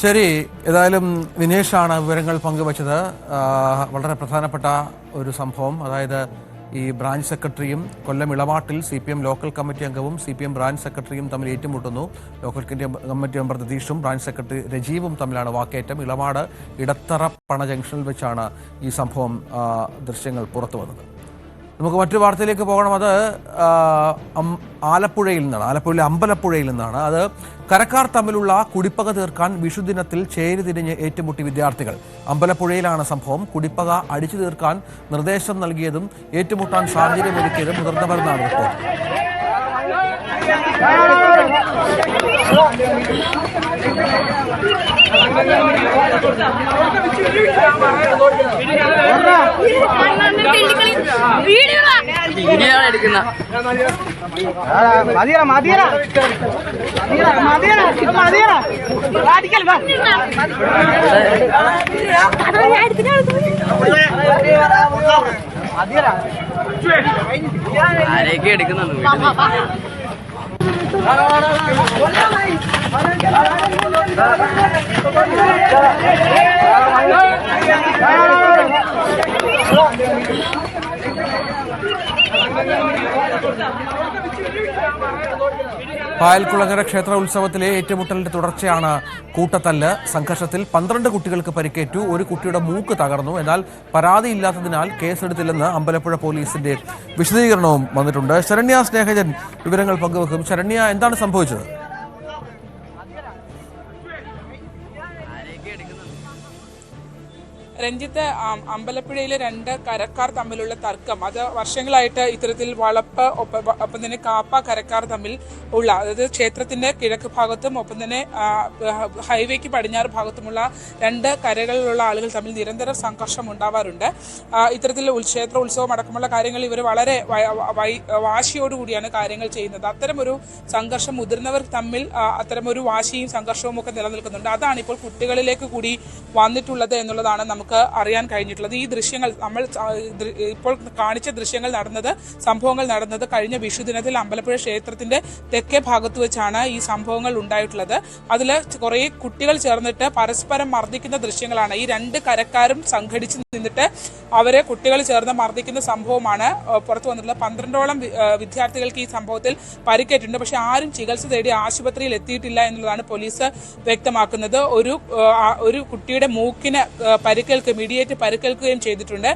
ശരി. ഏതായാലും വിനേഷാണ് വിവരങ്ങൾ പങ്കുവച്ചത്. വളരെ പ്രധാനപ്പെട്ട ഒരു സംഭവം. അതായത് ഈ ബ്രാഞ്ച് സെക്രട്ടറിയും കൊല്ലം ഇളമാട്ടിൽ CPM ലോക്കൽ കമ്മിറ്റി അംഗവും CPM ബ്രാഞ്ച് സെക്രട്ടറിയും തമ്മിൽ ഏറ്റുമുട്ടുന്നു. ലോക്കൽ കമ്മിറ്റി മെമ്പർ നിതീഷും ബ്രാഞ്ച് സെക്രട്ടറി രജീവും തമ്മിലാണ് വാക്കേറ്റം. ഇളമാട് ഇടത്തറപ്പണ ജംഗ്ഷനിൽ വെച്ചാണ് ഈ സംഭവം ദൃശ്യങ്ങൾ പുറത്തു വന്നത്. നമുക്ക് മറ്റൊരു വാർത്തയിലേക്ക് പോകണം. അത് ആലപ്പുഴയിൽ നിന്നാണ്. ആലപ്പുഴയിലെ അമ്പലപ്പുഴയിൽ നിന്നാണ്. അത് കരക്കാർ തമ്മിലുള്ള കുടിപ്പക തീർക്കാൻ വിഷുദിനത്തിൽ ചേരിതിരിഞ്ഞ് ഏറ്റുമുട്ടി വിദ്യാർത്ഥികൾ. അമ്പലപ്പുഴയിലാണ് സംഭവം. കുടിപ്പക അടിച്ചു തീർക്കാൻ നിർദ്ദേശം നൽകിയതും ഏറ്റുമുട്ടാൻ സാഹചര്യമൊരുക്കിയതും മുതിർന്നവരെന്നാണ് റിപ്പോർട്ട്. ആരെയൊക്കെ എടുക്കുന്നുണ്ട് പായൽക്കുളങ്ങര ക്ഷേത്ര ഉത്സവത്തിലെ ഏറ്റുമുട്ടലിന്റെ തുടർച്ചയാണ് കൂട്ടത്തല്ല്. സംഘർഷത്തിൽ 12 കുട്ടികൾക്ക് പരിക്കേറ്റു. ഒരു കുട്ടിയുടെ മൂക്ക് തകർന്നു. എന്നാൽ പരാതിയില്ലാത്തതിനാൽ കേസെടുത്തില്ലെന്ന് അമ്പലപ്പുഴ പോലീസിന്റെ വിശദീകരണവും വന്നിട്ടുണ്ട്. ശരണ്യ സ്നേഹജൻ വിവരങ്ങൾ പങ്കുവെക്കും. ശരണ്യ, എന്താണ് സംഭവിച്ചത്? രഞ്ജിത്ത്, അമ്പലപ്പുഴയിലെ 2 കരക്കാർ തമ്മിലുള്ള തർക്കം അത് വർഷങ്ങളായിട്ട് ഇത്തരത്തിൽ വളപ്പ് ഒപ്പം തന്നെ കാപ്പ കരക്കാർ തമ്മിൽ ഉള്ള, അതായത് ക്ഷേത്രത്തിന്റെ കിഴക്ക് ഭാഗത്തും ഒപ്പം തന്നെ ഹൈവേക്ക് പടിഞ്ഞാറ് ഭാഗത്തുമുള്ള 2 കരകളിലുള്ള ആളുകൾ തമ്മിൽ നിരന്തരം സംഘർഷം ഉണ്ടാവാറുണ്ട്. ഇത്തരത്തിൽ ക്ഷേത്ര ഉത്സവം അടക്കമുള്ള കാര്യങ്ങൾ ഇവർ വളരെ വാശിയോടുകൂടിയാണ് കാര്യങ്ങൾ ചെയ്യുന്നത്. അത്തരമൊരു സംഘർഷം മുതിർന്നവർ തമ്മിൽ അത്തരമൊരു വാശിയും സംഘർഷവും ഒക്കെ നിലനിൽക്കുന്നുണ്ട്. അതാണ് ഇപ്പോൾ കുട്ടികളിലേക്ക് കൂടി വന്നിട്ടുള്ളത് എന്നുള്ളതാണ് നമുക്ക് അറിയാൻ കഴിഞ്ഞിട്ടുള്ളത്. ഈ ദൃശ്യങ്ങൾ നമ്മൾ ഇപ്പോൾ കാണിച്ച സംഭവങ്ങൾ നടന്നത് കഴിഞ്ഞ വിഷുദിനത്തിൽ അമ്പലപ്പുഴ ക്ഷേത്രത്തിന്റെ തെക്കേ ഭാഗത്ത് വെച്ചാണ് ഈ സംഭവങ്ങൾ ഉണ്ടായിട്ടുള്ളത്. അതിൽ കുറെ കുട്ടികൾ ചേർന്നിട്ട് പരസ്പരം മർദ്ദിക്കുന്ന ദൃശ്യങ്ങളാണ്. ഈ 2 കരക്കാരും സംഘടിച്ച് നിന്നിട്ട് അവരെ കുട്ടികൾ ചേർന്ന് മർദ്ദിക്കുന്ന സംഭവമാണ് പുറത്തു വന്നിട്ടുള്ളത്. 12ഓളം വിദ്യാർത്ഥികൾക്ക് ഈ സംഭവത്തിൽ പരിക്കേറ്റിട്ടുണ്ട്. പക്ഷെ ആരും ചികിത്സ തേടി ആശുപത്രിയിൽ എത്തിയിട്ടില്ല എന്നുള്ളതാണ് പോലീസ് വ്യക്തമാക്കുന്നത്. ഒരു കുട്ടിയുടെ മൂക്കിന് ഇമീഡിയറ്റ് പരിക്കേൽക്കുകയും ചെയ്തിട്ടുണ്ട്.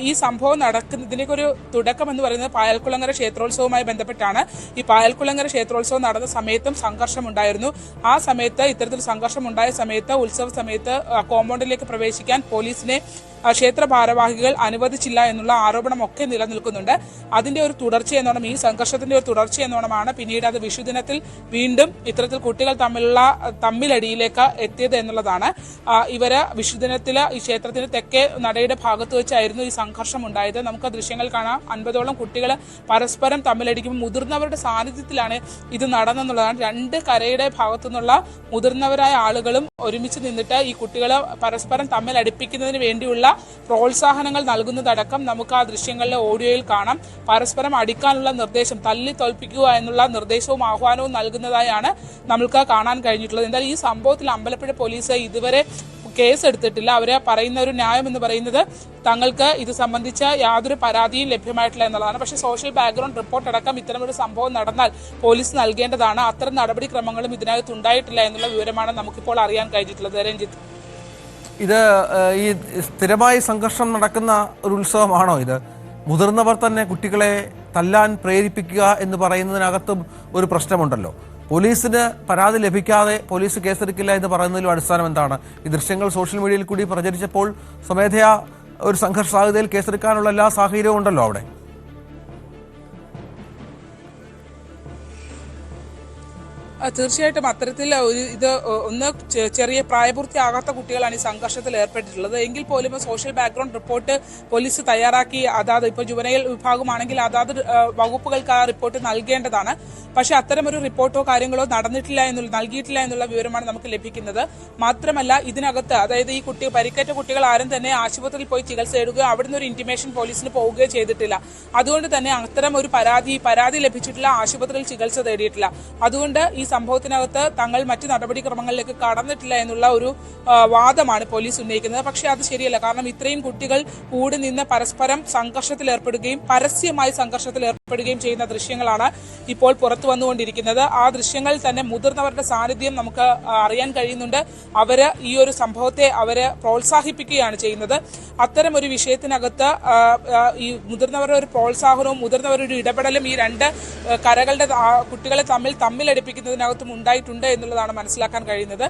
ഈ സംഭവം നടക്കുന്നതിനൊക്കെ ഒരു തുടക്കം എന്ന് പറയുന്നത് പായൽക്കുളങ്ങര ക്ഷേത്രോത്സവവുമായി ബന്ധപ്പെട്ടാണ്. ഈ പായൽക്കുളങ്ങര ക്ഷേത്രോത്സവം നടന്ന സമയത്തും സംഘർഷമുണ്ടായിരുന്നു. ആ സമയത്ത് ഇത്തരത്തിൽ സംഘർഷമുണ്ടായ സമയത്ത് ഉത്സവ സമയത്ത് കോമ്പൗണ്ടിലേക്ക് പ്രവേശിക്കാൻ പോലീസിനെ ക്ഷേത്ര ഭാരവാഹികൾ അനുവദിച്ചില്ല എന്നുള്ള ആരോപണമൊക്കെ നിലനിൽക്കുന്നുണ്ട്. അതിന്റെ ഒരു തുടർച്ചയെന്നോണം, ഈ സംഘർഷത്തിന്റെ ഒരു തുടർച്ചയെന്നോണമാണ് പിന്നീട് അത് വിഷുദിനത്തിൽ വീണ്ടും ഇത്തരത്തിൽ കുട്ടികൾ തമ്മിലടിയിലേക്ക് എത്തിയത് എന്നുള്ളതാണ്. ഇവര് വിഷുദിനത്തിൽ ഈ ക്ഷേത്രത്തിന്റെ തെക്കേ നടയുടെ ഭാഗത്ത് വെച്ചായിരുന്നു ഈ സംഘർഷം ഉണ്ടായത്. നമുക്ക് ദൃശ്യങ്ങൾ കാണാം. 50ഓളം കുട്ടികൾ പരസ്പരം തമ്മിലടിക്കുമ്പോൾ മുതിർന്നവരുടെ സാന്നിധ്യത്തിലാണ് ഇത് നടന്നെന്നുള്ളതാണ്. 2 കരയുടെ ഭാഗത്തു നിന്നുള്ള മുതിർന്നവരായ ആളുകളും ഒരുമിച്ച് നിന്നിട്ട് ഈ കുട്ടികളെ പരസ്പരം തമ്മിലടിപ്പിക്കുന്നതിന് വേണ്ടിയുള്ള പ്രോത്സാഹനങ്ങൾ നൽകുന്നതടക്കം നമുക്ക് ആ ദൃശ്യങ്ങളിലെ ഓഡിയോയിൽ കാണാം. പരസ്പരം അടിക്കാനുള്ള നിർദ്ദേശം, തല്ലി തോൽപ്പിക്കുക എന്നുള്ള നിർദ്ദേശവും ആഹ്വാനവും നൽകുന്നതായാണ് നമ്മൾക്ക് കാണാൻ കഴിഞ്ഞിട്ടുള്ളത്. എന്തായാലും ഈ സംഭവത്തിൽ അമ്പലപ്പുഴ പോലീസ് ഇതുവരെ കേസെടുത്തിട്ടില്ല. അവരെ പറയുന്ന ഒരു ന്യായം എന്ന് പറയുന്നത് തങ്ങൾക്ക് ഇത് സംബന്ധിച്ച യാതൊരു പരാതിയും ലഭ്യമായിട്ടില്ല എന്നുള്ളതാണ്. പക്ഷേ സോഷ്യൽ ബാക്ക്ഗ്രൗണ്ട് റിപ്പോർട്ട് അടക്കം ഇത്തരമൊരു സംഭവം നടന്നാൽ പോലീസ് നൽകേണ്ടതാണ്. അത്തരം നടപടിക്രമങ്ങളും ഇതിനകത്ത് ഉണ്ടായിട്ടില്ല എന്നുള്ള വിവരമാണ് നമുക്കിപ്പോൾ അറിയാൻ കഴിഞ്ഞിട്ടുള്ളത്. രഞ്ജിത്ത്, ഇത് ഈ സ്ഥിരമായി സംഘർഷം നടക്കുന്ന ഒരു ഉത്സവമാണോ ഇത്? മുതിർന്നവർ തന്നെ കുട്ടികളെ തല്ലാൻ പ്രേരിപ്പിക്കുക എന്ന് പറയുന്നതിനകത്തും ഒരു പ്രശ്നമുണ്ടല്ലോ. പോലീസിന് പരാതി ലഭിക്കാതെ പോലീസ് കേസെടുക്കില്ല എന്ന് പറയുന്നതിലും അടിസ്ഥാനം എന്താണ്? ഈ ദൃശ്യങ്ങൾ സോഷ്യൽ മീഡിയയിൽ കൂടി പ്രചരിച്ചപ്പോൾ സ്വമേധയാ ഒരു സംഘർഷ സാധ്യതയിൽ കേസെടുക്കാനുള്ള എല്ലാ സാഹചര്യവും ഉണ്ടല്ലോ അവിടെ. തീർച്ചയായിട്ടും അത്തരത്തിൽ ഒന്ന് ചെറിയ പ്രായപൂർത്തിയാകാത്ത കുട്ടികളാണ് ഈ സംഘർഷത്തിൽ ഏർപ്പെട്ടിട്ടുള്ളത്. എങ്കിൽ പോലും സോഷ്യൽ ബാക്ക്ഗ്രൗണ്ട് റിപ്പോർട്ട് പോലീസ് തയ്യാറാക്കി അതാത് ഇപ്പോൾ ജുവനൈൽ വിഭാഗമാണെങ്കിൽ അതാത് വകുപ്പുകൾക്ക് ആ റിപ്പോർട്ട് നൽകേണ്ടതാണ്. പക്ഷെ അത്തരമൊരു റിപ്പോർട്ടോ കാര്യങ്ങളോ നൽകിയിട്ടില്ല എന്നുള്ള വിവരമാണ് നമുക്ക് ലഭിക്കുന്നത്. മാത്രമല്ല ഇതിനകത്ത്, അതായത് ഈ പരിക്കേറ്റ കുട്ടികൾ ആരും തന്നെ ആശുപത്രിയിൽ പോയി ചികിത്സ തേടുകയോ അവിടുന്ന് ഒരു ഇന്റിമേഷൻ പോലീസിന് പോവുകയോ ചെയ്തിട്ടില്ല. അതുകൊണ്ട് തന്നെ അത്തരം ഒരു പരാതി ലഭിച്ചിട്ടില്ല, ആശുപത്രിയിൽ ചികിത്സ തേടിയിട്ടില്ല. അതുകൊണ്ട് ഈ സംഭവത്തിനകത്ത് തങ്ങൾ മറ്റു നടപടിക്രമങ്ങളിലേക്ക് കടന്നിട്ടില്ല എന്നുള്ള ഒരു വാദമാണ് പോലീസ് ഉന്നയിക്കുന്നത്. പക്ഷേ അത് ശരിയല്ല. കാരണം ഇത്രയും കുട്ടികൾ കൂടി നിന്ന് പരസ്പരം സംഘർഷത്തിൽ ഏർപ്പെടുകയും പരസ്യമായി സംഘർഷത്തിൽ ഏർപ്പെടുകയും ചെയ്യുന്ന ദൃശ്യങ്ങളാണ് ഇപ്പോൾ പുറത്തു വന്നുകൊണ്ടിരിക്കുന്നത്. ആ ദൃശ്യങ്ങളിൽ തന്നെ മുതിർന്നവരുടെ സാന്നിധ്യം നമുക്ക് അറിയാൻ കഴിയുന്നുണ്ട്. അവര് ഈ ഒരു സംഭവത്തെ പ്രോത്സാഹിപ്പിക്കുകയാണ് ചെയ്യുന്നത്. അത്തരം ഒരു വിഷയത്തിനകത്ത് ഈ മുതിർന്നവരുടെ ഒരു പ്രോത്സാഹനവും മുതിർന്നവരുടെ ഒരു ഇടപെടലും ഈ 2 കരകളുടെ കുട്ടികളെ തമ്മിലടിപ്പിക്കുന്നതിനകത്തും ഉണ്ടായിട്ടുണ്ട് എന്നുള്ളതാണ് മനസ്സിലാക്കാൻ കഴിയുന്നത്.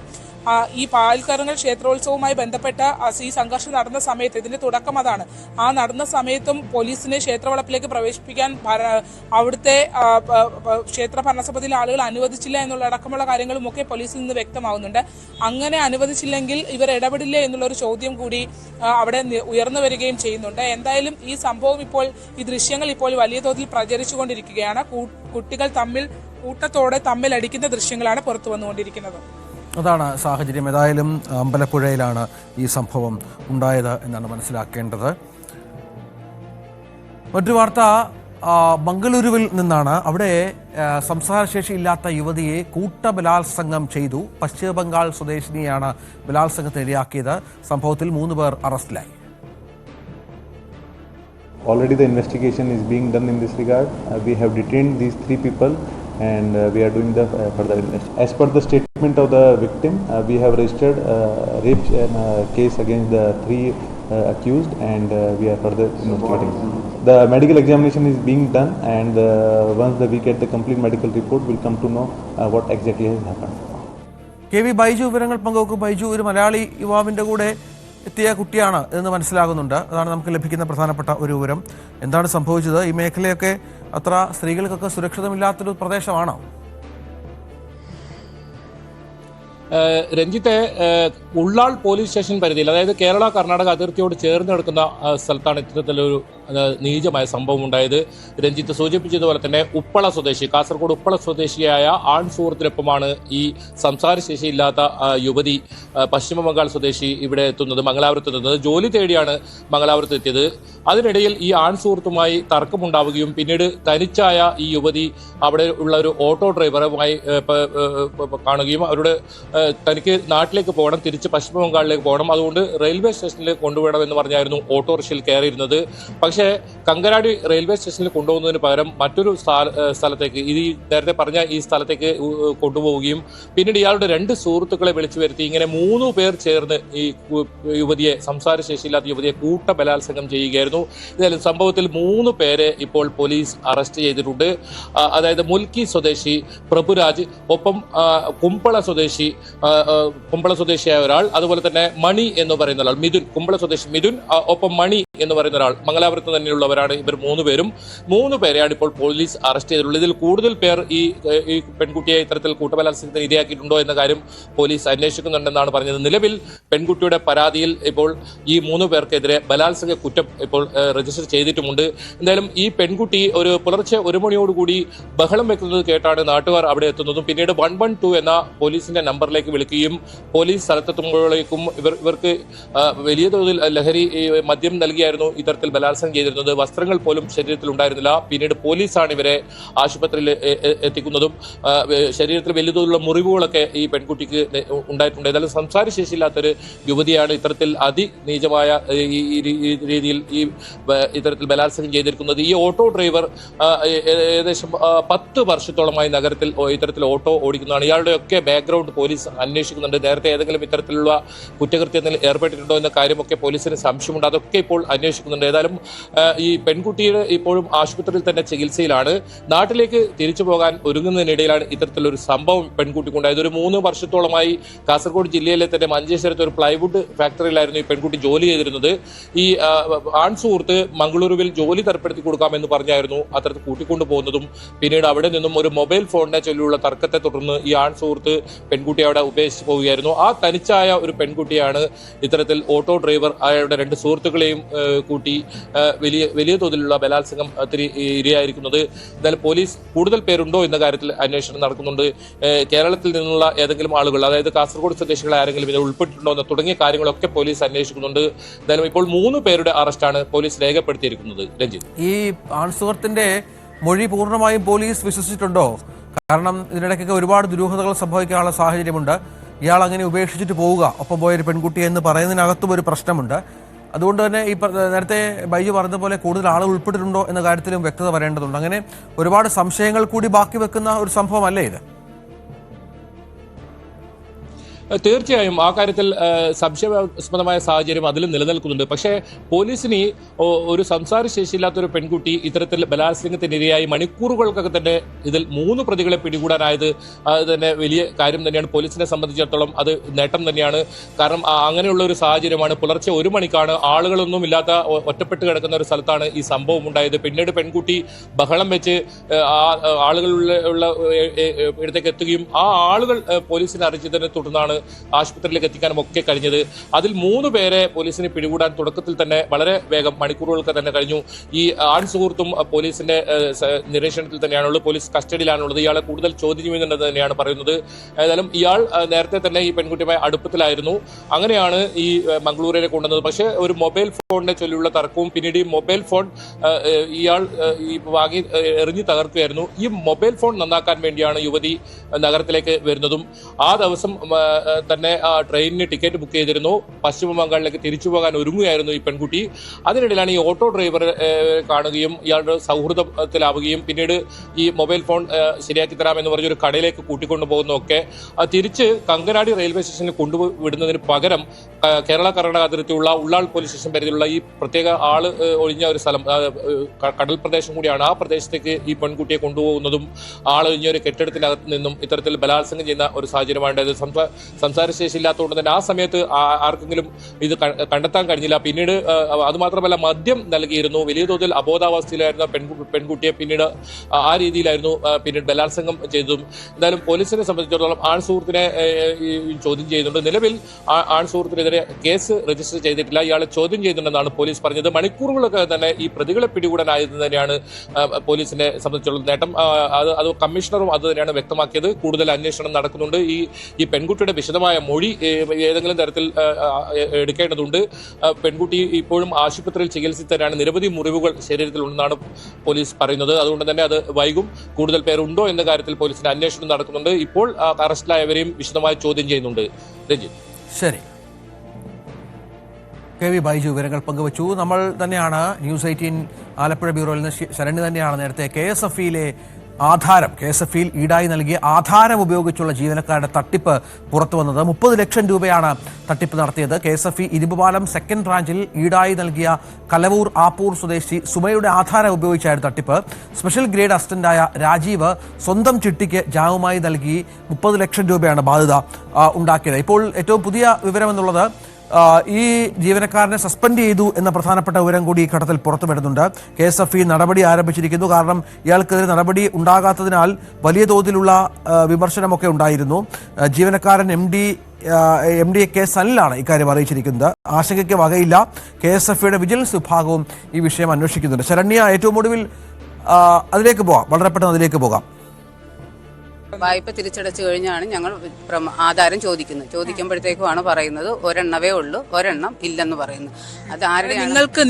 ഈ പാൽക്കരങ്ങൾ ക്ഷേത്രോത്സവവുമായി ബന്ധപ്പെട്ട ഈ സംഘർഷം നടന്ന സമയത്ത്, ഇതിന്റെ തുടക്കം അതാണ്, ആ നടന്ന സമയത്തും പോലീസിനെ ക്ഷേത്രവളപ്പിലേക്ക് പ്രവേശിപ്പിക്കാൻ അവിടുത്തെ ക്ഷേത്ര ഭരണസമിതിയിലെ ആളുകൾ അനുവദിച്ചില്ല എന്നുള്ള അടക്കമുള്ള കാര്യങ്ങളും ഒക്കെ പോലീസിൽ നിന്ന് വ്യക്തമാവുന്നുണ്ട്. അങ്ങനെ അനുവദിച്ചില്ലെങ്കിൽ ഇവർ ഇടപെടില്ലേ എന്നുള്ളൊരു ചോദ്യം കൂടി അവിടെ ഉയർന്നു വരികയും ചെയ്യുന്നുണ്ട്. എന്തായാലും ഈ സംഭവം ഈ ദൃശ്യങ്ങൾ ഇപ്പോൾ വലിയ തോതിൽ പ്രചരിച്ചുകൊണ്ടിരിക്കുകയാണ്. കുട്ടികൾ കൂട്ടത്തോടെ തമ്മിലടിക്കുന്ന ദൃശ്യങ്ങളാണ് പുറത്തു വന്നുകൊണ്ടിരിക്കുന്നത്. അതാണ് സാഹചര്യം. ഏതായാലും അമ്പലപ്പുഴയിലാണ് ഈ സംഭവം ഉണ്ടായത് എന്നാണ് മനസ്സിലാക്കേണ്ടത്. മറ്റൊരു വാർത്ത മംഗളൂരുവിൽ നിന്നാണ്. അവിടെ സംസാരശേഷിയില്ലാത്ത യുവതിയെ കൂട്ടബലാത്സംഗം ചെയ്തു. പശ്ചിമ ബംഗാൾ സ്വദേശിനിയാണ് ബലാത്സംഗത്തിന് ഇരയാക്കിയത്. സംഭവത്തിൽ 3 പേർ അറസ്റ്റിലായി. Already the investigation is being done in this regard. We have detained these 3 people and we are doing the further investigation. As per the statement of the victim, we have registered rape case against the 3 accused and we are further investigating. The medical examination is being done and once we get the complete medical report, we'll come to know what exactly has happened. KV Baiju വിവരങ്ങൾ പങ്കുവെക്കും. ബൈജു ഒരു മലയാളി യുവാവിൻ്റെ കൂടെ എത്തിയ കുട്ടിയാണ് എന്ന് മനസ്സിലാകുന്നുണ്ട്. അതാണ് നമുക്ക് ലഭിക്കുന്ന പ്രധാനപ്പെട്ട ഒരു വിവരം. എന്താണ് സംഭവിച്ചത്? ഈ മേഖലയൊക്കെ അത്ര സ്ത്രീകൾക്കൊക്കെ സുരക്ഷിതമില്ലാത്തൊരു പ്രദേശമാണോ? രഞ്ജിത്തെ, ഉള്ളാൾ പോലീസ് സ്റ്റേഷൻ പരിധിയിൽ, അതായത് കേരള കർണാടക അതിർത്തിയോട് ചേർന്ന് കിടക്കുന്ന സ്ഥലത്താണ് ഇത്തരത്തിലൊരു നീചമായ സംഭവം ഉണ്ടായത്. രഞ്ജിത്ത് സൂചിപ്പിച്ചതുപോലെ തന്നെ ഉപ്പള സ്വദേശി, കാസർഗോഡ് ഉപ്പള സ്വദേശിയായ ആൺ സുഹൃത്തിനൊപ്പമാണ് ഈ സംസാരശേഷിയില്ലാത്ത യുവതി പശ്ചിമ ബംഗാൾ സ്വദേശി ഇവിടെ എത്തുന്നത്, മംഗലാപുരത്ത് എത്തുന്നത്. ജോലി തേടിയാണ് മംഗലാപുരത്ത് എത്തിയത്. അതിനിടയിൽ ഈ ആൺ സുഹൃത്തുമായി തർക്കമുണ്ടാവുകയും പിന്നീട് തനിച്ചായ ഈ യുവതി അവിടെ ഉള്ള ഒരു ഓട്ടോ ഡ്രൈവറുമായി കാണുകയും അവരോട് തനിക്ക് നാട്ടിലേക്ക് പോകണം, തിരിച്ച് പശ്ചിമ ബംഗാളിലേക്ക് പോകണം, അതുകൊണ്ട് റെയിൽവേ സ്റ്റേഷനിൽ കൊണ്ടുപോകണമെന്ന് പറഞ്ഞായിരുന്നു ഓട്ടോറിക്ഷയിൽ കയറിയിരുന്നത്. പക്ഷേ കങ്കരാടി റെയിൽവേ സ്റ്റേഷനിൽ കൊണ്ടുപോകുന്നതിന് പകരം മറ്റൊരു സ്ഥലത്തേക്ക്, ഈ നേരത്തെ പറഞ്ഞ ഈ സ്ഥലത്തേക്ക് കൊണ്ടുപോവുകയും പിന്നീട് ഇയാളുടെ 2 സുഹൃത്തുക്കളെ വിളിച്ചു വരുത്തി ഇങ്ങനെ 3 പേർ ചേർന്ന് ഈ യുവതിയെ, സംസാരശേഷിയില്ലാത്ത യുവതിയെ കൂട്ടബലാത്സംഗം ചെയ്യുകയായിരുന്നു. ഇതിൽ സംഭവത്തിൽ 3 പേരെ ഇപ്പോൾ പോലീസ് അറസ്റ്റ് ചെയ്തിട്ടുണ്ട്. അതായത് മുൽക്കി സ്വദേശി പ്രഭുരാജ്, ഒപ്പം കുമ്പള സ്വദേശിയായ ഒരാൾ, അതുപോലെ തന്നെ മണി എന്ന് പറയുന്ന ഒരാൾ, മിഥുൻ, കുമ്പള സ്വദേശി മിഥുൻ, ഒപ്പം മണി എന്ന് പറയുന്ന ഒരാൾ. മംഗലാപുരത്ത് തന്നെയുള്ളവരാണ് ഇവർ 3 പേരും. 3 പേരെയാണ് ഇപ്പോൾ പോലീസ് അറസ്റ്റ് ചെയ്തിട്ടുള്ളത്. ഇതിൽ കൂടുതൽ പേർ ഈ പെൺകുട്ടിയെ ഇത്തരത്തിൽ കൂട്ടബലാത്സംഗത്തിന് ഇരയാക്കിയിട്ടുണ്ടോ എന്ന കാര്യം പോലീസ് അന്വേഷിക്കുന്നുണ്ടെന്നാണ് പറഞ്ഞത്. നിലവിൽ പെൺകുട്ടിയുടെ പരാതിയിൽ ഇപ്പോൾ ഈ 3 പേർക്കെതിരെ ബലാത്സംഗ കുറ്റം ഇപ്പോൾ രജിസ്റ്റർ ചെയ്തിട്ടുമുണ്ട്. എന്തായാലും ഈ പെൺകുട്ടി ഒരു പുലർച്ചെ 1 മണിയോടുകൂടി ബഹളം വെക്കുന്നത് കേട്ടാണ് നാട്ടുകാർ അവിടെ എത്തുന്നതും പിന്നീട് 112 എന്ന പോലീസിന്റെ നമ്പറിലേക്ക് വിളിക്കുകയും പോലീസ് സ്ഥലത്തെത്തുമ്പോഴേക്കും ഇവർക്ക് വലിയ തോതിൽ ലഹരി മദ്യം നൽകിയായിരുന്നു ഇത്തരത്തിൽ ബലാത്സംഗം ചെയ്തിരുന്നത്. വസ്ത്രങ്ങൾ പോലും ശരീരത്തിൽ ഉണ്ടായിരുന്നില്ല. പിന്നീട് പോലീസാണ് ഇവരെ ആശുപത്രിയിൽ എത്തിക്കുന്നതും ശരീരത്തിൽ വലിയ തോതിലുള്ള മുറിവുകളൊക്കെ ഈ പെൺകുട്ടിക്ക് ഉണ്ടായിട്ടുണ്ട്. ഏതായാലും സംസാരശേഷിയില്ലാത്തൊരു യുവതിയാണ് ഇത്തരത്തിൽ അതിനീചമായ രീതിയിൽ ഇത്തരത്തിൽ ബലാത്സംഗം ചെയ്തിരിക്കുന്നത്. ഈ ഓട്ടോ ഡ്രൈവർ ഏകദേശം 10 വർഷത്തോളമായി നഗരത്തിൽ ഇത്തരത്തിൽ ഓട്ടോ ഓടിക്കുന്നതാണ്. ഇയാളുടെയൊക്കെ ബാക്ക്ഗ്രൗണ്ട് പോലീസ് അന്വേഷിക്കുന്നുണ്ട്. നേരത്തെ ഏതെങ്കിലും ഇത്തരത്തിലുള്ള കുറ്റകൃത്യത്തിൽ ഏർപ്പെട്ടിട്ടുണ്ടോ എന്ന കാര്യമൊക്കെ പോലീസിന് സംശയമുണ്ട്. അതൊക്കെ ഇപ്പോൾ അന്വേഷിക്കുന്നുണ്ട്. ഏതായാലും ഈ പെൺകുട്ടിയുടെ ഇപ്പോഴും ആശുപത്രിയിൽ തന്നെ ചികിത്സയിലാണ്. നാട്ടിലേക്ക് തിരിച്ചു പോകാൻ ഒരുങ്ങുന്നതിനിടയിലാണ് ഇത്തരത്തിലൊരു സംഭവം പെൺകുട്ടിക്കുണ്ടായത്. ഒരു 3 വർഷത്തോളമായി കാസർഗോഡ് ജില്ലയിലെ തന്നെ മഞ്ചേശ്വരത്ത് ഒരു പ്ലൈവുഡ് ഫാക്ടറിയിലായിരുന്നു ഈ പെൺകുട്ടി ജോലി ചെയ്തിരുന്നത്. ഈ ആൺ സുഹൃത്ത് മംഗളൂരുവിൽ ജോലി തരപ്പെടുത്തി കൊടുക്കാമെന്ന് പറഞ്ഞായിരുന്നു അത്തരത്തിൽ കൂട്ടിക്കൊണ്ടു പോകുന്നതും പിന്നീട് അവിടെ നിന്നും ഒരു മൊബൈൽ ഫോണിനെ ചൊല്ലിയുള്ള തർക്കത്തെ തുടർന്ന് ഈ ആൺ സുഹൃത്ത് പെൺകുട്ടി അവിടെ ഉപേക്ഷിച്ച് പോവുകയായിരുന്നു. ആ തനിച്ചായ ഒരു പെൺകുട്ടിയാണ് ഇത്തരത്തിൽ ഓട്ടോ ഡ്രൈവർ അയാളുടെ 2 സുഹൃത്തുക്കളെയും കൂട്ടി വലിയ തോതിലുള്ള ബലാത്സംഗം ഇരയായിരിക്കുന്നത്. എന്തായാലും പോലീസ് കൂടുതൽ പേരുണ്ടോ എന്ന കാര്യത്തിൽ അന്വേഷണം നടക്കുന്നുണ്ട്. കേരളത്തിൽ നിന്നുള്ള ഏതെങ്കിലും ആളുകൾ, അതായത് കാസർഗോഡ് സ്വദേശികളെ ആരെങ്കിലും ഇതിൽ ഉൾപ്പെട്ടിട്ടുണ്ടോ എന്ന് തുടങ്ങിയ കാര്യങ്ങളൊക്കെ പോലീസ് അന്വേഷിക്കുന്നുണ്ട്. എന്തായാലും ഇപ്പോൾ 3 പേരുടെ അറസ്റ്റാണ് പോലീസ് രേഖപ്പെടുത്തിയിരിക്കുന്നത്. രഞ്ജിത്ത്, ഈ ആൺസുഹൃത്തിന്റെ മൊഴി പൂർണ്ണമായും പോലീസ് വിശ്വസിച്ചിട്ടുണ്ടോ? കാരണം ഇതിനിടയ്ക്കൊക്കെ ഒരുപാട് ദുരൂഹതകൾ സംഭവിക്കാനുള്ള സാഹചര്യമുണ്ട്. ഇയാൾ അങ്ങനെ ഉപേക്ഷിച്ചിട്ട് പോവുക, ഒപ്പം പോയൊരു പെൺകുട്ടി എന്ന് പറയുന്നതിനകത്തും ഒരു പ്രശ്നമുണ്ട്. അതുകൊണ്ട് തന്നെ ഈ നേരത്തെ ബൈജു പറഞ്ഞതുപോലെ കൂടുതൽ ആളുകൾ ഉൾപ്പെട്ടിട്ടുണ്ടോ എന്ന കാര്യത്തിലും വ്യക്തത വരേണ്ടതുണ്ട്. അങ്ങനെ ഒരുപാട് സംശയങ്ങൾ കൂടി ബാക്കി വെക്കുന്ന ഒരു സംഭവമല്ലേ ഇത്? തീർച്ചയായും ആ കാര്യത്തിൽ സംശയാസ്പദമായ സാഹചര്യം അതിലും നിലനിൽക്കുന്നുണ്ട്. പക്ഷേ പോലീസിന് ഒരു സംസാരശേഷിയില്ലാത്തൊരു പെൺകുട്ടി ഇത്തരത്തിൽ ബലാത്സംഗത്തിനിരയായി മണിക്കൂറുകൾക്കൊക്കെ തന്നെ ഇതിൽ 3 പ്രതികളെ പിടികൂടാനായത് അത് തന്നെ വലിയ കാര്യം തന്നെയാണ്. പോലീസിനെ സംബന്ധിച്ചിടത്തോളം അത് നേട്ടം തന്നെയാണ്. കാരണം അങ്ങനെയുള്ള ഒരു സാഹചര്യമാണ്. പുലർച്ചെ 1 മണിക്കാണ്, ആളുകളൊന്നും ഇല്ലാത്ത ഒറ്റപ്പെട്ട് കിടക്കുന്ന ഒരു സ്ഥലത്താണ് ഈ സംഭവം ഉണ്ടായത്. പിന്നീട് പെൺകുട്ടി ബഹളം വെച്ച് ആളുകളുള്ള ഇടത്തേക്ക് എത്തുകയും ആ ആളുകൾ പോലീസിനെ അറിയിച്ചതിനെ തുടർന്നാണ് ആശുപത്രിയിലേക്ക് എത്തിക്കാനും ഒക്കെ കഴിഞ്ഞത്. അതിൽ 3 പേരെ പോലീസിന് പിടികൂടാൻ തുടക്കത്തിൽ തന്നെ വളരെ വേഗം മണിക്കൂറുകൾക്ക് തന്നെ കഴിഞ്ഞു. ഈ ആൺ സുഹൃത്തും പോലീസിന്റെ നിരീക്ഷണത്തിൽ തന്നെയാണുള്ളത്, പോലീസ് കസ്റ്റഡിയിലാണുള്ളത്. ഇയാളെ കൂടുതൽ ചോദ്യം ചെയ്യുന്നുണ്ടെന്ന് തന്നെയാണ് പറയുന്നത്. ഏതായാലും ഇയാൾ നേരത്തെ തന്നെ ഈ പെൺകുട്ടിയുമായി അടുപ്പത്തിലായിരുന്നു. അങ്ങനെയാണ് ഈ മംഗളൂരിനെ കൊണ്ടുവന്നത്. പക്ഷേ ഒരു മൊബൈൽ ഫോണിനെ ചൊല്ലിയുള്ള തർക്കവും പിന്നീട് ഈ മൊബൈൽ ഫോൺ ഇയാൾ വാങ്ങി എറിഞ്ഞു തകർക്കുകയായിരുന്നു. ഈ മൊബൈൽ ഫോൺ നന്നാക്കാൻ വേണ്ടിയാണ് യുവതി നഗരത്തിലേക്ക് വരുന്നതും. ആ ദിവസം തന്നെ ട്രെയിനിന് ടിക്കറ്റ് ബുക്ക് ചെയ്തിരുന്നു. പശ്ചിമ ബംഗാളിലേക്ക് തിരിച്ചു പോകാൻ ഒരുങ്ങുകയായിരുന്നു ഈ പെൺകുട്ടി. അതിനിടയിലാണ് ഈ ഓട്ടോ ഡ്രൈവറെ കാണുകയും ഇയാളുടെ സൗഹൃദത്തിലാവുകയും പിന്നീട് ഈ മൊബൈൽ ഫോൺ ശരിയാക്കി തരാമെന്ന് പറഞ്ഞൊരു കടയിലേക്ക് കൂട്ടിക്കൊണ്ടു പോകുന്നതൊക്കെ തിരിച്ച് കങ്കനാടി റെയിൽവേ സ്റ്റേഷനിൽ കൊണ്ടുവിടുന്നതിന് പകരം കേരള കർണാടക അതിർത്തിയുള്ള ഉള്ളാൾ പോലീസ് സ്റ്റേഷൻ പരിധിയിലുള്ള ഈ പ്രത്യേക ആള് ഒഴിഞ്ഞ ഒരു സ്ഥലം, കടൽ പ്രദേശം കൂടിയാണ്. ആ പ്രദേശത്തേക്ക് ഈ പെൺകുട്ടിയെ കൊണ്ടുപോകുന്നതും ആളൊഴിഞ്ഞ ഒരു കെട്ടിടത്തിനകത്ത് നിന്നും ഇത്തരത്തിൽ ബലാത്സംഗം ചെയ്യുന്ന ഒരു സാഹചര്യമാണ്. സംസാരശേഷി ഇല്ലാത്തതുകൊണ്ട് തന്നെ ആ സമയത്ത് ആർക്കെങ്കിലും ഇത് കണ്ടെത്താൻ കഴിഞ്ഞില്ല. പിന്നീട് അതുമാത്രമല്ല മദ്യം നൽകിയിരുന്നു. വലിയ തോതിൽ അബോധാവസ്ഥയിലായിരുന്ന പെൺകുട്ടിയെ പിന്നീട് ആ രീതിയിലായിരുന്നു പിന്നീട് ബലാത്സംഗം ചെയ്തതും. എന്തായാലും പോലീസിനെ സംബന്ധിച്ചിടത്തോളം ആൺ സുഹൃത്തിനെ ചോദ്യം ചെയ്യുന്നുണ്ട്. നിലവിൽ ആൺ സുഹൃത്തിനെതിരെ കേസ് രജിസ്റ്റർ ചെയ്തിട്ടില്ല. ഇയാളെ ചോദ്യം ചെയ്യുന്നുണ്ടെന്നാണ് പോലീസ് പറഞ്ഞത്. മണിക്കൂറുകളൊക്കെ തന്നെ ഈ പ്രതികളെ പിടികൂടാനായത് തന്നെയാണ് പോലീസിനെ സംബന്ധിച്ചുള്ള നേട്ടം. അത് കമ്മീഷണറും അത് തന്നെയാണ് വ്യക്തമാക്കിയത്. കൂടുതൽ അന്വേഷണം നടക്കുന്നുണ്ട്. ഈ പെൺകുട്ടിയുടെ വിശദമായ മൊഴി ഏതെങ്കിലും തരത്തിൽ എടുക്കേണ്ടതുണ്ട്. പെൺകുട്ടി ഇപ്പോഴും ആശുപത്രിയിൽ ചികിത്സയിൽ തന്നെയാണ്. നിരവധി മുറിവുകൾ ശരീരത്തിലുണ്ടെന്നാണ് പോലീസ് പറയുന്നത്. അതുകൊണ്ട് തന്നെ അത് വൈകും. കൂടുതൽ പേരുണ്ടോ എന്ന കാര്യത്തിൽ പോലീസിന്റെ അന്വേഷണം നടക്കുന്നുണ്ട്. ഇപ്പോൾ അറസ്റ്റിലായവരെയും വിശദമായി ചോദ്യം ചെയ്യുന്നുണ്ട്. രഞ്ജിത്ത്. ശരി, KV ബൈജു വിവരങ്ങൾ പങ്കുവച്ചു. നമ്മൾ തന്നെയാണ് ന്യൂസ് 18 ആലപ്പുഴ ബ്യൂറോയിൽ നിന്ന് ശരണ്യ തന്നെയാണ് നേരത്തെ KSFE-യിലെ ആധാരം, KSFE-യിൽ ഈടായി നൽകിയ ആധാരം ഉപയോഗിച്ചുള്ള ജീവനക്കാരുടെ തട്ടിപ്പ് പുറത്തു വന്നത്. 30 ലക്ഷം രൂപയാണ് തട്ടിപ്പ് നടത്തിയത്. KSFE ഇരുമ്പുപാലം സെക്കൻഡ് ബ്രാഞ്ചിൽ ഈടായി നൽകിയ കലവൂർ ആപ്പൂർ സ്വദേശി സുമയുടെ ആധാരം ഉപയോഗിച്ചായിരുന്നു തട്ടിപ്പ്. സ്പെഷ്യൽ ഗ്രേഡ് അസിസ്റ്റന്റായ രാജീവ് സ്വന്തം ചിട്ടിക്ക് ജാവുമായി നൽകി 30 ലക്ഷം രൂപയാണ് ബാധ്യത ഉണ്ടാക്കിയത്. ഇപ്പോൾ ഏറ്റവും പുതിയ വിവരമെന്നുള്ളത് ഈ ജീവനക്കാരനെ സസ്പെൻഡ് ചെയ്തു എന്ന പ്രധാനപ്പെട്ട വിവരം കൂടി ഈ ഘട്ടത്തിൽ പുറത്തു വരുന്നുണ്ട്. KSFE നടപടി ആരംഭിച്ചിരിക്കുന്നു. കാരണം ഇയാൾക്കെതിരെ നടപടി ഉണ്ടാകാത്തതിനാൽ വലിയ തോതിലുള്ള വിമർശനമൊക്കെ ഉണ്ടായിരുന്നു. ജീവനക്കാരൻ MD K സനിലാണ് ഇക്കാര്യം അറിയിച്ചിരിക്കുന്നത്. ആശങ്കയ്ക്ക് വകയില്ല. KSFE-യുടെ വിജിലൻസ് വിഭാഗവും ഈ വിഷയം അന്വേഷിക്കുന്നുണ്ട്. ശരണ്യ, ഏറ്റവും ഒടുവിൽ അതിലേക്ക് പോകാം, വളരെ പെട്ടെന്ന് അതിലേക്ക് പോകാം. വായ്പ തിരിച്ചടച്ചു കഴിഞ്ഞാണ് ഞങ്ങൾ ആധാരം ചോദിക്കുമ്പോഴത്തേക്കുമാണ് പറയുന്നത് ഒരെണ്ണവേ ഉള്ളൂ, ഒരെണ്ണം ഇല്ലെന്ന് പറയുന്നു. അത് ആരുടെ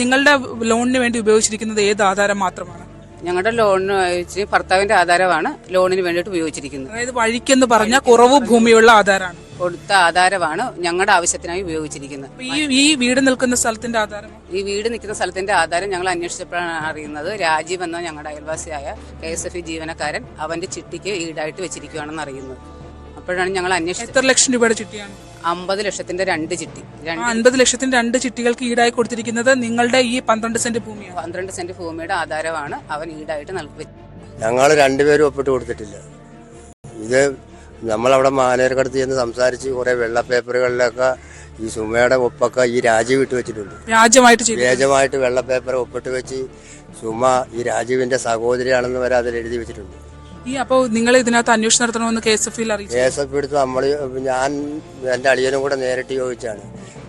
നിങ്ങളുടെ ലോണിന് വേണ്ടി ഉപയോഗിച്ചിരിക്കുന്നത് ഏത് ആധാരം മാത്രമാണ്? ഞങ്ങളുടെ ലോണിന് ഉപയോഗിച്ച് ഭർത്താവിന്റെ ആധാരമാണ് ലോണിന് വേണ്ടിയിട്ട് ഉപയോഗിച്ചിരിക്കുന്നത്. അതായത് വഴിക്കെന്ന് പറഞ്ഞ കുറവ് ഭൂമിയുള്ള ആധാരമാണ്, കൊടുത്ത ആധാരമാണ് ഞങ്ങളുടെ ആവശ്യത്തിനായി ഉപയോഗിച്ചിരിക്കുന്നത്. ഈ വീട് നിൽക്കുന്ന സ്ഥലത്തിന്റെ ആധാരം, ഈ വീട് നിൽക്കുന്ന സ്ഥലത്തിന്റെ ആധാരം ഞങ്ങൾ അന്വേഷിച്ചപ്പോഴാണ് അറിയുന്നത് രാജീവ് എന്ന ഞങ്ങളുടെ അയൽവാസിയായ KSFE ജീവനക്കാരൻ അവന്റെ ചിട്ടിക്ക് ഈടായിട്ട് വെച്ചിരിക്കുകയാണെന്ന് അറിയുന്നത്. അപ്പോഴാണ് ഞങ്ങൾ അന്വേഷിച്ചത്. എത്ര ലക്ഷം രൂപയുടെ ചിട്ടിയാണ്? 50 ലക്ഷത്തിന്റെ 2 ചിട്ടി. 50 ലക്ഷത്തിന്റെ 2 ചിട്ടികൾക്ക് ഈടായി കൊടുത്തിരിക്കുന്നത് നിങ്ങളുടെ ഈ 12 സെന്റ് ഭൂമിയാണ്. 12 സെന്റ് ഭൂമിയുടെ ആധാരമാണ് അവൻ ഈടായിട്ട് നൽകി. ഞങ്ങൾ രണ്ടുപേരും ഒപ്പിട്ട് കൊടുത്തിട്ടില്ല. ഇത് നമ്മളവിടെ മാനേജർക്കടുത്ത് ചെന്ന് സംസാരിച്ച് കുറെ വെള്ള പേപ്പറുകളിലൊക്കെ ഈ സുമയുടെ ഒപ്പൊക്കെ ഈ രാജീവ് ഇട്ട് വെച്ചിട്ടുണ്ട്. വ്യാജമായിട്ട് വെള്ള പേപ്പർ ഒപ്പിട്ട് വെച്ച് സുമ ഈ രാജീവിന്റെ സഹോദരിയാണെന്ന് വരെ അതിൽ എഴുതി വെച്ചിട്ടുണ്ട്. അപ്പോൾ നിങ്ങൾ ഇതിനകത്ത് അന്വേഷണം നടത്തണമെന്ന് KSFE എടുത്ത് നമ്മൾ ഞാൻ എൻ്റെ അളിയനും കൂടെ നേരിട്ട് ചോദിച്ചാണ്.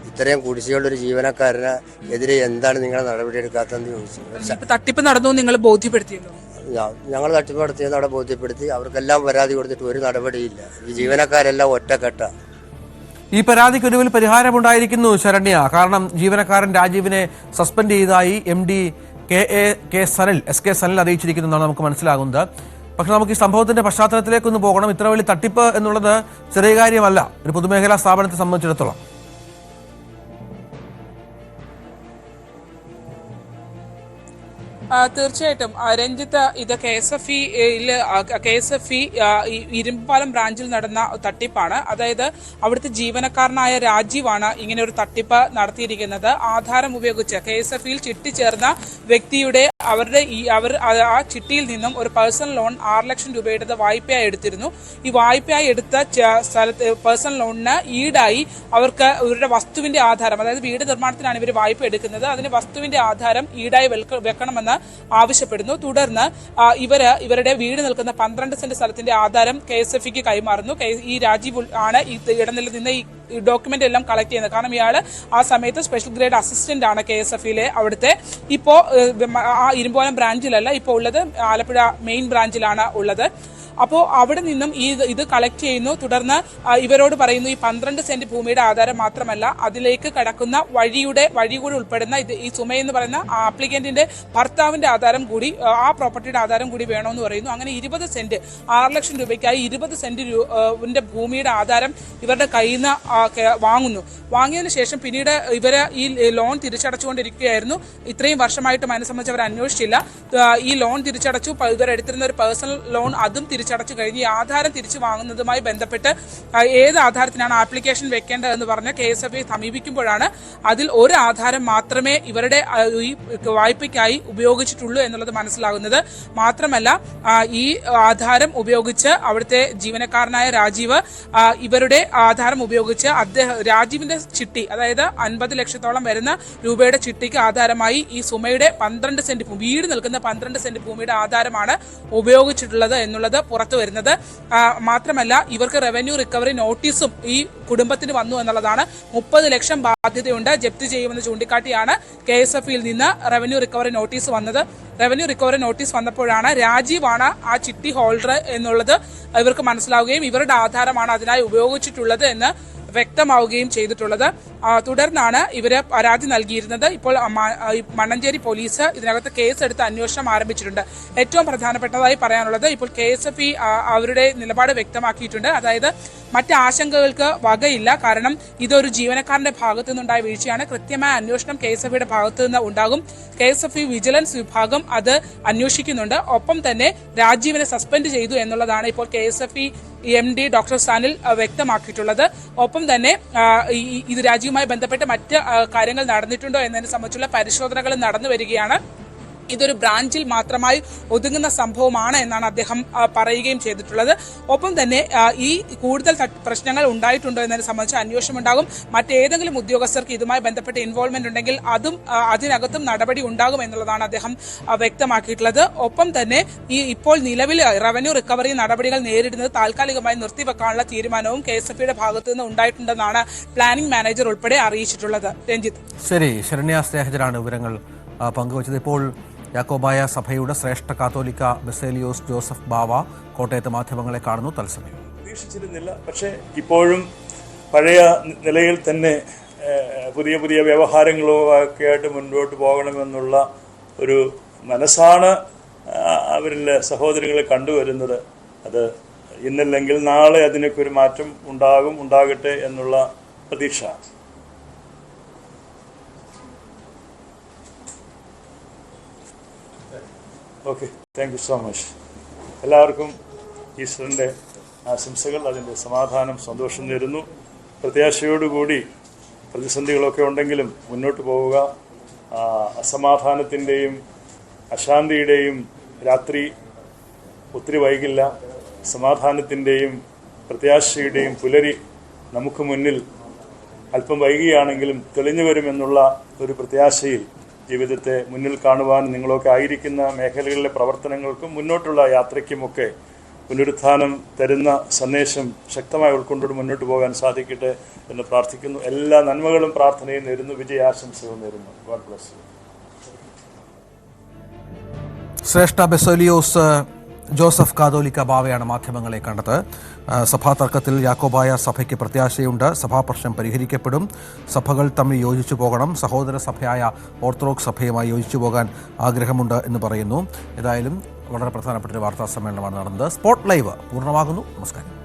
ഇത്രയും കുടിശ്ശികളുടെ ജീവനക്കാരന് എതിരെ എന്താണ് നിങ്ങളെ നടപടി എടുക്കാത്തതെന്ന് ചോദിച്ചു. തട്ടിപ്പ് നടന്നു നിങ്ങൾ ബോധ്യപ്പെടുത്തിയല്ലോ? ഞങ്ങൾ തട്ടിപ്പ് നടത്തിയെന്ന് അവിടെ ബോധ്യപ്പെടുത്തി. അവർക്കെല്ലാം പരാതി കൊടുത്തിട്ട് ഒരു നടപടിയില്ല. ഈ ജീവനക്കാരെല്ലാം ഒറ്റക്കെട്ട. ഈ പരാതിക്കൊടുവിൽ പരിഹാരമുണ്ടായിരിക്കുന്നു ശരണ്യ. കാരണം ജീവനക്കാരൻ രാജീവിനെ സസ്പെൻഡ് ചെയ്തതായി MD K സനിൽ അറിയിച്ചിരിക്കുന്നതാണ് നമുക്ക് മനസ്സിലാകുന്നത്. പക്ഷെ നമുക്ക് ഈ സംഭവത്തിന്റെ പശ്ചാത്തലത്തിലേക്കൊന്ന് പോകണം. ഇത്ര വലിയ തട്ടിപ്പ് എന്നുള്ളത് ചെറിയ കാര്യമല്ല ഒരു പൊതുമേഖലാ സ്ഥാപനത്തെ സംബന്ധിച്ചിടത്തോളം. തീർച്ചയായിട്ടും രഞ്ജിത്ത്, ഇത് KSFE ഇരുമ്പുപാലം ബ്രാഞ്ചിൽ നടന്ന തട്ടിപ്പാണ്. അതായത് അവിടുത്തെ ജീവനക്കാരനായ രാജീവാണ് ഇങ്ങനെ ഒരു തട്ടിപ്പ് നടത്തിയിരിക്കുന്നത്. ആധാരം ഉപയോഗിച്ച് KSFE-യിൽ ചിട്ടി ചേർന്ന വ്യക്തിയുടെ ആ ചിട്ടിയിൽ നിന്നും ഒരു പേഴ്സണൽ ലോൺ 6 ലക്ഷം രൂപയുടെ വായ്പയായി എടുത്തിരുന്നു. ഈ വായ്പയായി എടുത്ത സ്ഥലത്ത് പേഴ്സണൽ ലോണിന് ഈടായി അവർക്ക് ഇവരുടെ വസ്തുവിന്റെ ആധാരം, അതായത് വീട് നിർമ്മാണത്തിനാണ് ഇവർ വായ്പ എടുക്കുന്നത്, അതിന് വസ്തുവിന്റെ ആധാരം ഈടായി വെക്കണമെന്ന് എന്ന് ആവശ്യപ്പെടുന്നു. തുടർന്ന് ഇവരുടെ വീട് നിൽക്കുന്ന 12 സെന്റ് സ്ഥലത്തിന്റെ ആധാരം KSFE-ക്ക് കൈമാറുന്നു. ഈ രാജീവ് ആണ് ഈ ഇടനില നിന്ന് ഈ ഡോക്യുമെന്റ് എല്ലാം കളക്ട് ചെയ്യുന്നത്. കാരണം ഇയാൾ ആ സമയത്ത് സ്പെഷ്യൽ ഗ്രേഡ് അസിസ്റ്റന്റ് ആണ് KSFE-യിലെ. അവിടുത്തെ ഇപ്പോ ആ ഇരുമ്പോലം ബ്രാഞ്ചിലല്ല ഇപ്പോൾ ഉള്ളത്, ആലപ്പുഴ മെയിൻ ബ്രാഞ്ചിലാണ് ഉള്ളത്. അപ്പോൾ അവിടെ നിന്നും ഇത് കളക്ട് ചെയ്യുന്നു. തുടർന്ന് ഇവരോട് പറയുന്നു ഈ 12 സെന്റ് ഭൂമിയുടെ ആധാരം മാത്രമല്ല അതിലേക്ക് കടക്കുന്ന വഴി കൂടി ഉൾപ്പെടുന്ന ഈ സുമയെന്ന് പറയുന്ന ആപ്ലിക്കന്റിന്റെ ഭർത്താവിന്റെ ആധാരം കൂടി, ആ പ്രോപ്പർട്ടിയുടെ ആധാരം കൂടി വേണമെന്ന് പറയുന്നു. അങ്ങനെ 20 സെന്റ് 6 ലക്ഷം രൂപയ്ക്കായി 20 സെന്റ് ഭൂമിയുടെ ആധാരം ഇവരുടെ കയ്യിൽ നിന്ന് വാങ്ങിയതിനു ശേഷം പിന്നീട് ഇവര് ഈ ലോൺ തിരിച്ചടച്ചുകൊണ്ടിരിക്കുകയായിരുന്നു. ഇത്രയും വർഷമായിട്ടും അതിനെ സംബന്ധിച്ച് അവർ അന്വേഷിച്ചില്ല. ഈ ലോൺ തിരിച്ചടച്ചു, ഇവരെടുത്തിരുന്ന ഒരു പേഴ്സണൽ ലോൺ അതും തിരിച്ചടച്ചു കഴിഞ്ഞ് ഈ ആധാരം തിരിച്ചു വാങ്ങുന്നതുമായി ബന്ധപ്പെട്ട് ഏത് ആധാരത്തിനാണ് ആപ്ലിക്കേഷൻ വെക്കേണ്ടതെന്ന് പറഞ്ഞ് KSFE സമീപിക്കുമ്പോഴാണ് അതിൽ ഒരു ആധാരം മാത്രമേ ഇവരുടെ ഈ വായ്പയ്ക്കായി ഉപയോഗിച്ചിട്ടുള്ളൂ എന്നുള്ളത് മനസ്സിലാകുന്നത്. മാത്രമല്ല ഈ ആധാരം ഉപയോഗിച്ച് അവിടുത്തെ ജീവനക്കാരനായ രാജീവ് ഇവരുടെ ആധാരം ഉപയോഗിച്ച് രാജീവിന്റെ ചിട്ടി, അതായത് 50 ലക്ഷത്തോളം വരുന്ന രൂപയുടെ ചിട്ടിക്ക് ആധാരമായി ഈ സുമയുടെ 12 സെന്റ് വീട് നിൽക്കുന്ന 12 സെന്റ് ഭൂമിയുടെ ആധാരമാണ് ഉപയോഗിച്ചിട്ടുള്ളത് എന്നുള്ളത് പുറത്തു വരുന്നത്. മാത്രമല്ല ഇവർക്ക് റവന്യൂ റിക്കവറി നോട്ടീസും ഈ കുടുംബത്തിന് വന്നു എന്നുള്ളതാണ്. 30 ലക്ഷം ബാധ്യതയുണ്ട്, ജപ്തി ചെയ്യുമെന്ന് ചൂണ്ടിക്കാട്ടിയാണ് KSFE-യിൽ നിന്ന് റവന്യൂ റിക്കവറി നോട്ടീസ് വന്നത്. റവന്യൂ റിക്കവറി നോട്ടീസ് വന്നപ്പോഴാണ് രാജീവാണ് ആ ചിട്ടി ഹോൾഡർ എന്നുള്ളത് ഇവർക്ക് മനസ്സിലാവുകയും ഇവരുടെ ആധാരമാണ് അതിനായി ഉപയോഗിച്ചിട്ടുള്ളത് എന്ന് വ്യക്തമാവുകയും ചെയ്തിട്ടുള്ളത്. തുടർന്നാണ് ഇവര് പരാതി നൽകിയിരുന്നത്. ഇപ്പോൾ മണ്ണഞ്ചേരി പോലീസ് ഇതിനകത്ത് കേസെടുത്ത് അന്വേഷണം ആരംഭിച്ചിട്ടുണ്ട്. ഏറ്റവും പ്രധാനപ്പെട്ടതായി പറയാനുള്ളത് ഇപ്പോൾ KSFE അവരുടെ നിലപാട് വ്യക്തമാക്കിയിട്ടുണ്ട്. അതായത് മറ്റ് ആശങ്കകൾക്ക് വകയില്ല. കാരണം ഇതൊരു ജീവനക്കാരന്റെ ഭാഗത്തു നിന്നുണ്ടായ വീഴ്ചയാണ്. കൃത്യമായ അന്വേഷണം KSFE-യുടെ ഭാഗത്തു നിന്ന് ഉണ്ടാകും. KSFE വിജിലൻസ് വിഭാഗം അത് അന്വേഷിക്കുന്നുണ്ട്. ഒപ്പം തന്നെ രാജീവിനെ സസ്പെൻഡ് ചെയ്തു എന്നുള്ളതാണ് ഇപ്പോൾ KSFE MD ഡോക്ടർ സാനിൽ വ്യക്തമാക്കിയിട്ടുള്ളത്. ഒപ്പം തന്നെ ഇത് രാജീവുമായി ബന്ധപ്പെട്ട് മറ്റ് കാര്യങ്ങൾ നടന്നിട്ടുണ്ടോ എന്നതിനെ സംബന്ധിച്ചുള്ള പരിശോധനകൾ നടന്നു വരികയാണ്. ഇതൊരു ബ്രാഞ്ചിൽ മാത്രമായി ഒതുങ്ങുന്ന സംഭവമാണ് എന്നാണ് അദ്ദേഹം പറയുകയും ചെയ്തിട്ടുള്ളത്. ഒപ്പം തന്നെ ഈ കൂടുതൽ പ്രശ്നങ്ങൾ ഉണ്ടായിട്ടുണ്ടോ എന്നതിനെ സംബന്ധിച്ച് അന്വേഷണം ഉണ്ടാകും. മറ്റേതെങ്കിലും ഉദ്യോഗസ്ഥർക്ക് ഇതുമായി ബന്ധപ്പെട്ട് ഇൻവോൾവ്മെന്റ് ഉണ്ടെങ്കിൽ അതും അതിനകത്തും നടപടി ഉണ്ടാകും എന്നുള്ളതാണ് അദ്ദേഹം വ്യക്തമാക്കിയിട്ടുള്ളത്. ഒപ്പം തന്നെ ഇപ്പോൾ നിലവിൽ റവന്യൂ റിക്കവറി നടപടികൾ നേരിടുന്നത് താൽക്കാലികമായി നിർത്തിവെക്കാനുള്ള തീരുമാനവും KSFE-യുടെ ഭാഗത്തു നിന്ന് ഉണ്ടായിട്ടുണ്ടെന്നാണ് പ്ലാനിംഗ് മാനേജർ ഉൾപ്പെടെ അറിയിച്ചിട്ടുള്ളത്. രഞ്ജിത്ത്. ശരി, ശരണ്യ സ്നേഹജനാണ് വിവരങ്ങൾ പങ്കുവച്ചത്. ഇപ്പോൾ യാക്കോബായ സഭയുടെ ശ്രേഷ്ഠ കാത്തോലിക്ക ബസേലിയോസ് ജോസഫ് ബാവ കോട്ടയത്ത് മാധ്യമങ്ങളെ കാണുന്നു. തത്സമയം പ്രതീക്ഷിച്ചിരുന്നില്ല, പക്ഷേ ഇപ്പോഴും പഴയ നിലയിൽ തന്നെ പുതിയ പുതിയ വ്യവഹാരങ്ങളൊക്കെ ആയിട്ട് മുൻപോട്ട് പോകണമെന്നുള്ള ഒരു മനസ്സാണ് അവരിലെ സഹോദരങ്ങളെ കണ്ടുവരുന്നത്. അത് ഇന്നല്ലെങ്കിൽ നാളെ അതിനൊക്കെ ഒരു മാറ്റം ഉണ്ടാകട്ടെ എന്നുള്ള പ്രതീക്ഷ. Okay, thank you so much. എല്ലാവർക്കും ഈസ്റ്ററിൻ്റെ ആശംസകൾ, അതിൻ്റെ സമാധാനം, സന്തോഷം നേരുന്നു. പ്രത്യാശയോടുകൂടി പ്രതിസന്ധികളൊക്കെ ഉണ്ടെങ്കിലും മുന്നോട്ട് പോവുക. അസമാധാനത്തിൻ്റെയും അശാന്തിയുടെയും രാത്രി ഒത്തിരി വൈകില്ല. സമാധാനത്തിൻ്റെയും പ്രത്യാശയുടെയും പുലരി നമുക്ക് മുന്നിൽ അല്പം വൈകിയാണെങ്കിലും തെളിഞ്ഞു വരുമെന്നുള്ള ഒരു പ്രത്യാശയിൽ ജീവിതത്തെ മുന്നിൽ കാണുവാൻ നിങ്ങളൊക്കെ ആയിരിക്കുന്ന മേഖലകളിലെ പ്രവർത്തനങ്ങൾക്കും മുന്നോട്ടുള്ള യാത്രയ്ക്കുമൊക്കെ പുനരുത്ഥാനം തരുന്ന സന്ദേശം ശക്തമായി ഉൾക്കൊണ്ടുകൊണ്ട് മുന്നോട്ട് പോകാൻ സാധിക്കട്ടെ എന്ന് പ്രാർത്ഥിക്കുന്നു. എല്ലാ നന്മകളും പ്രാർത്ഥനയും നേരുന്നു, വിജയാശംസകളും നേരുന്നു. God bless you. Shreshtha Baselios Joseph കാതോലിക്ക ബാവയാണ് മാധ്യമങ്ങളെ കണ്ടത്. സഭാ തർക്കത്തിൽ യാക്കോബായ സഭയ്ക്ക് പ്രത്യാശയുണ്ട്. സഭാപ്രശ്നം പരിഹരിക്കപ്പെടും. സഭകൾ തമ്മിൽ യോജിച്ചു പോകണം. സഹോദര സഭയായ ഓർത്തഡോക്സ് സഭയുമായി യോജിച്ചു പോകാൻ ആഗ്രഹമുണ്ട് എന്ന് പറയുന്നു. ഏതായാലും വളരെ പ്രധാനപ്പെട്ട ഒരു വാർത്താ സമ്മേളനമാണ് നടന്നത്. സ്പോട്ട് ലൈവ് പൂർണ്ണമാകുന്നു. നമസ്കാരം.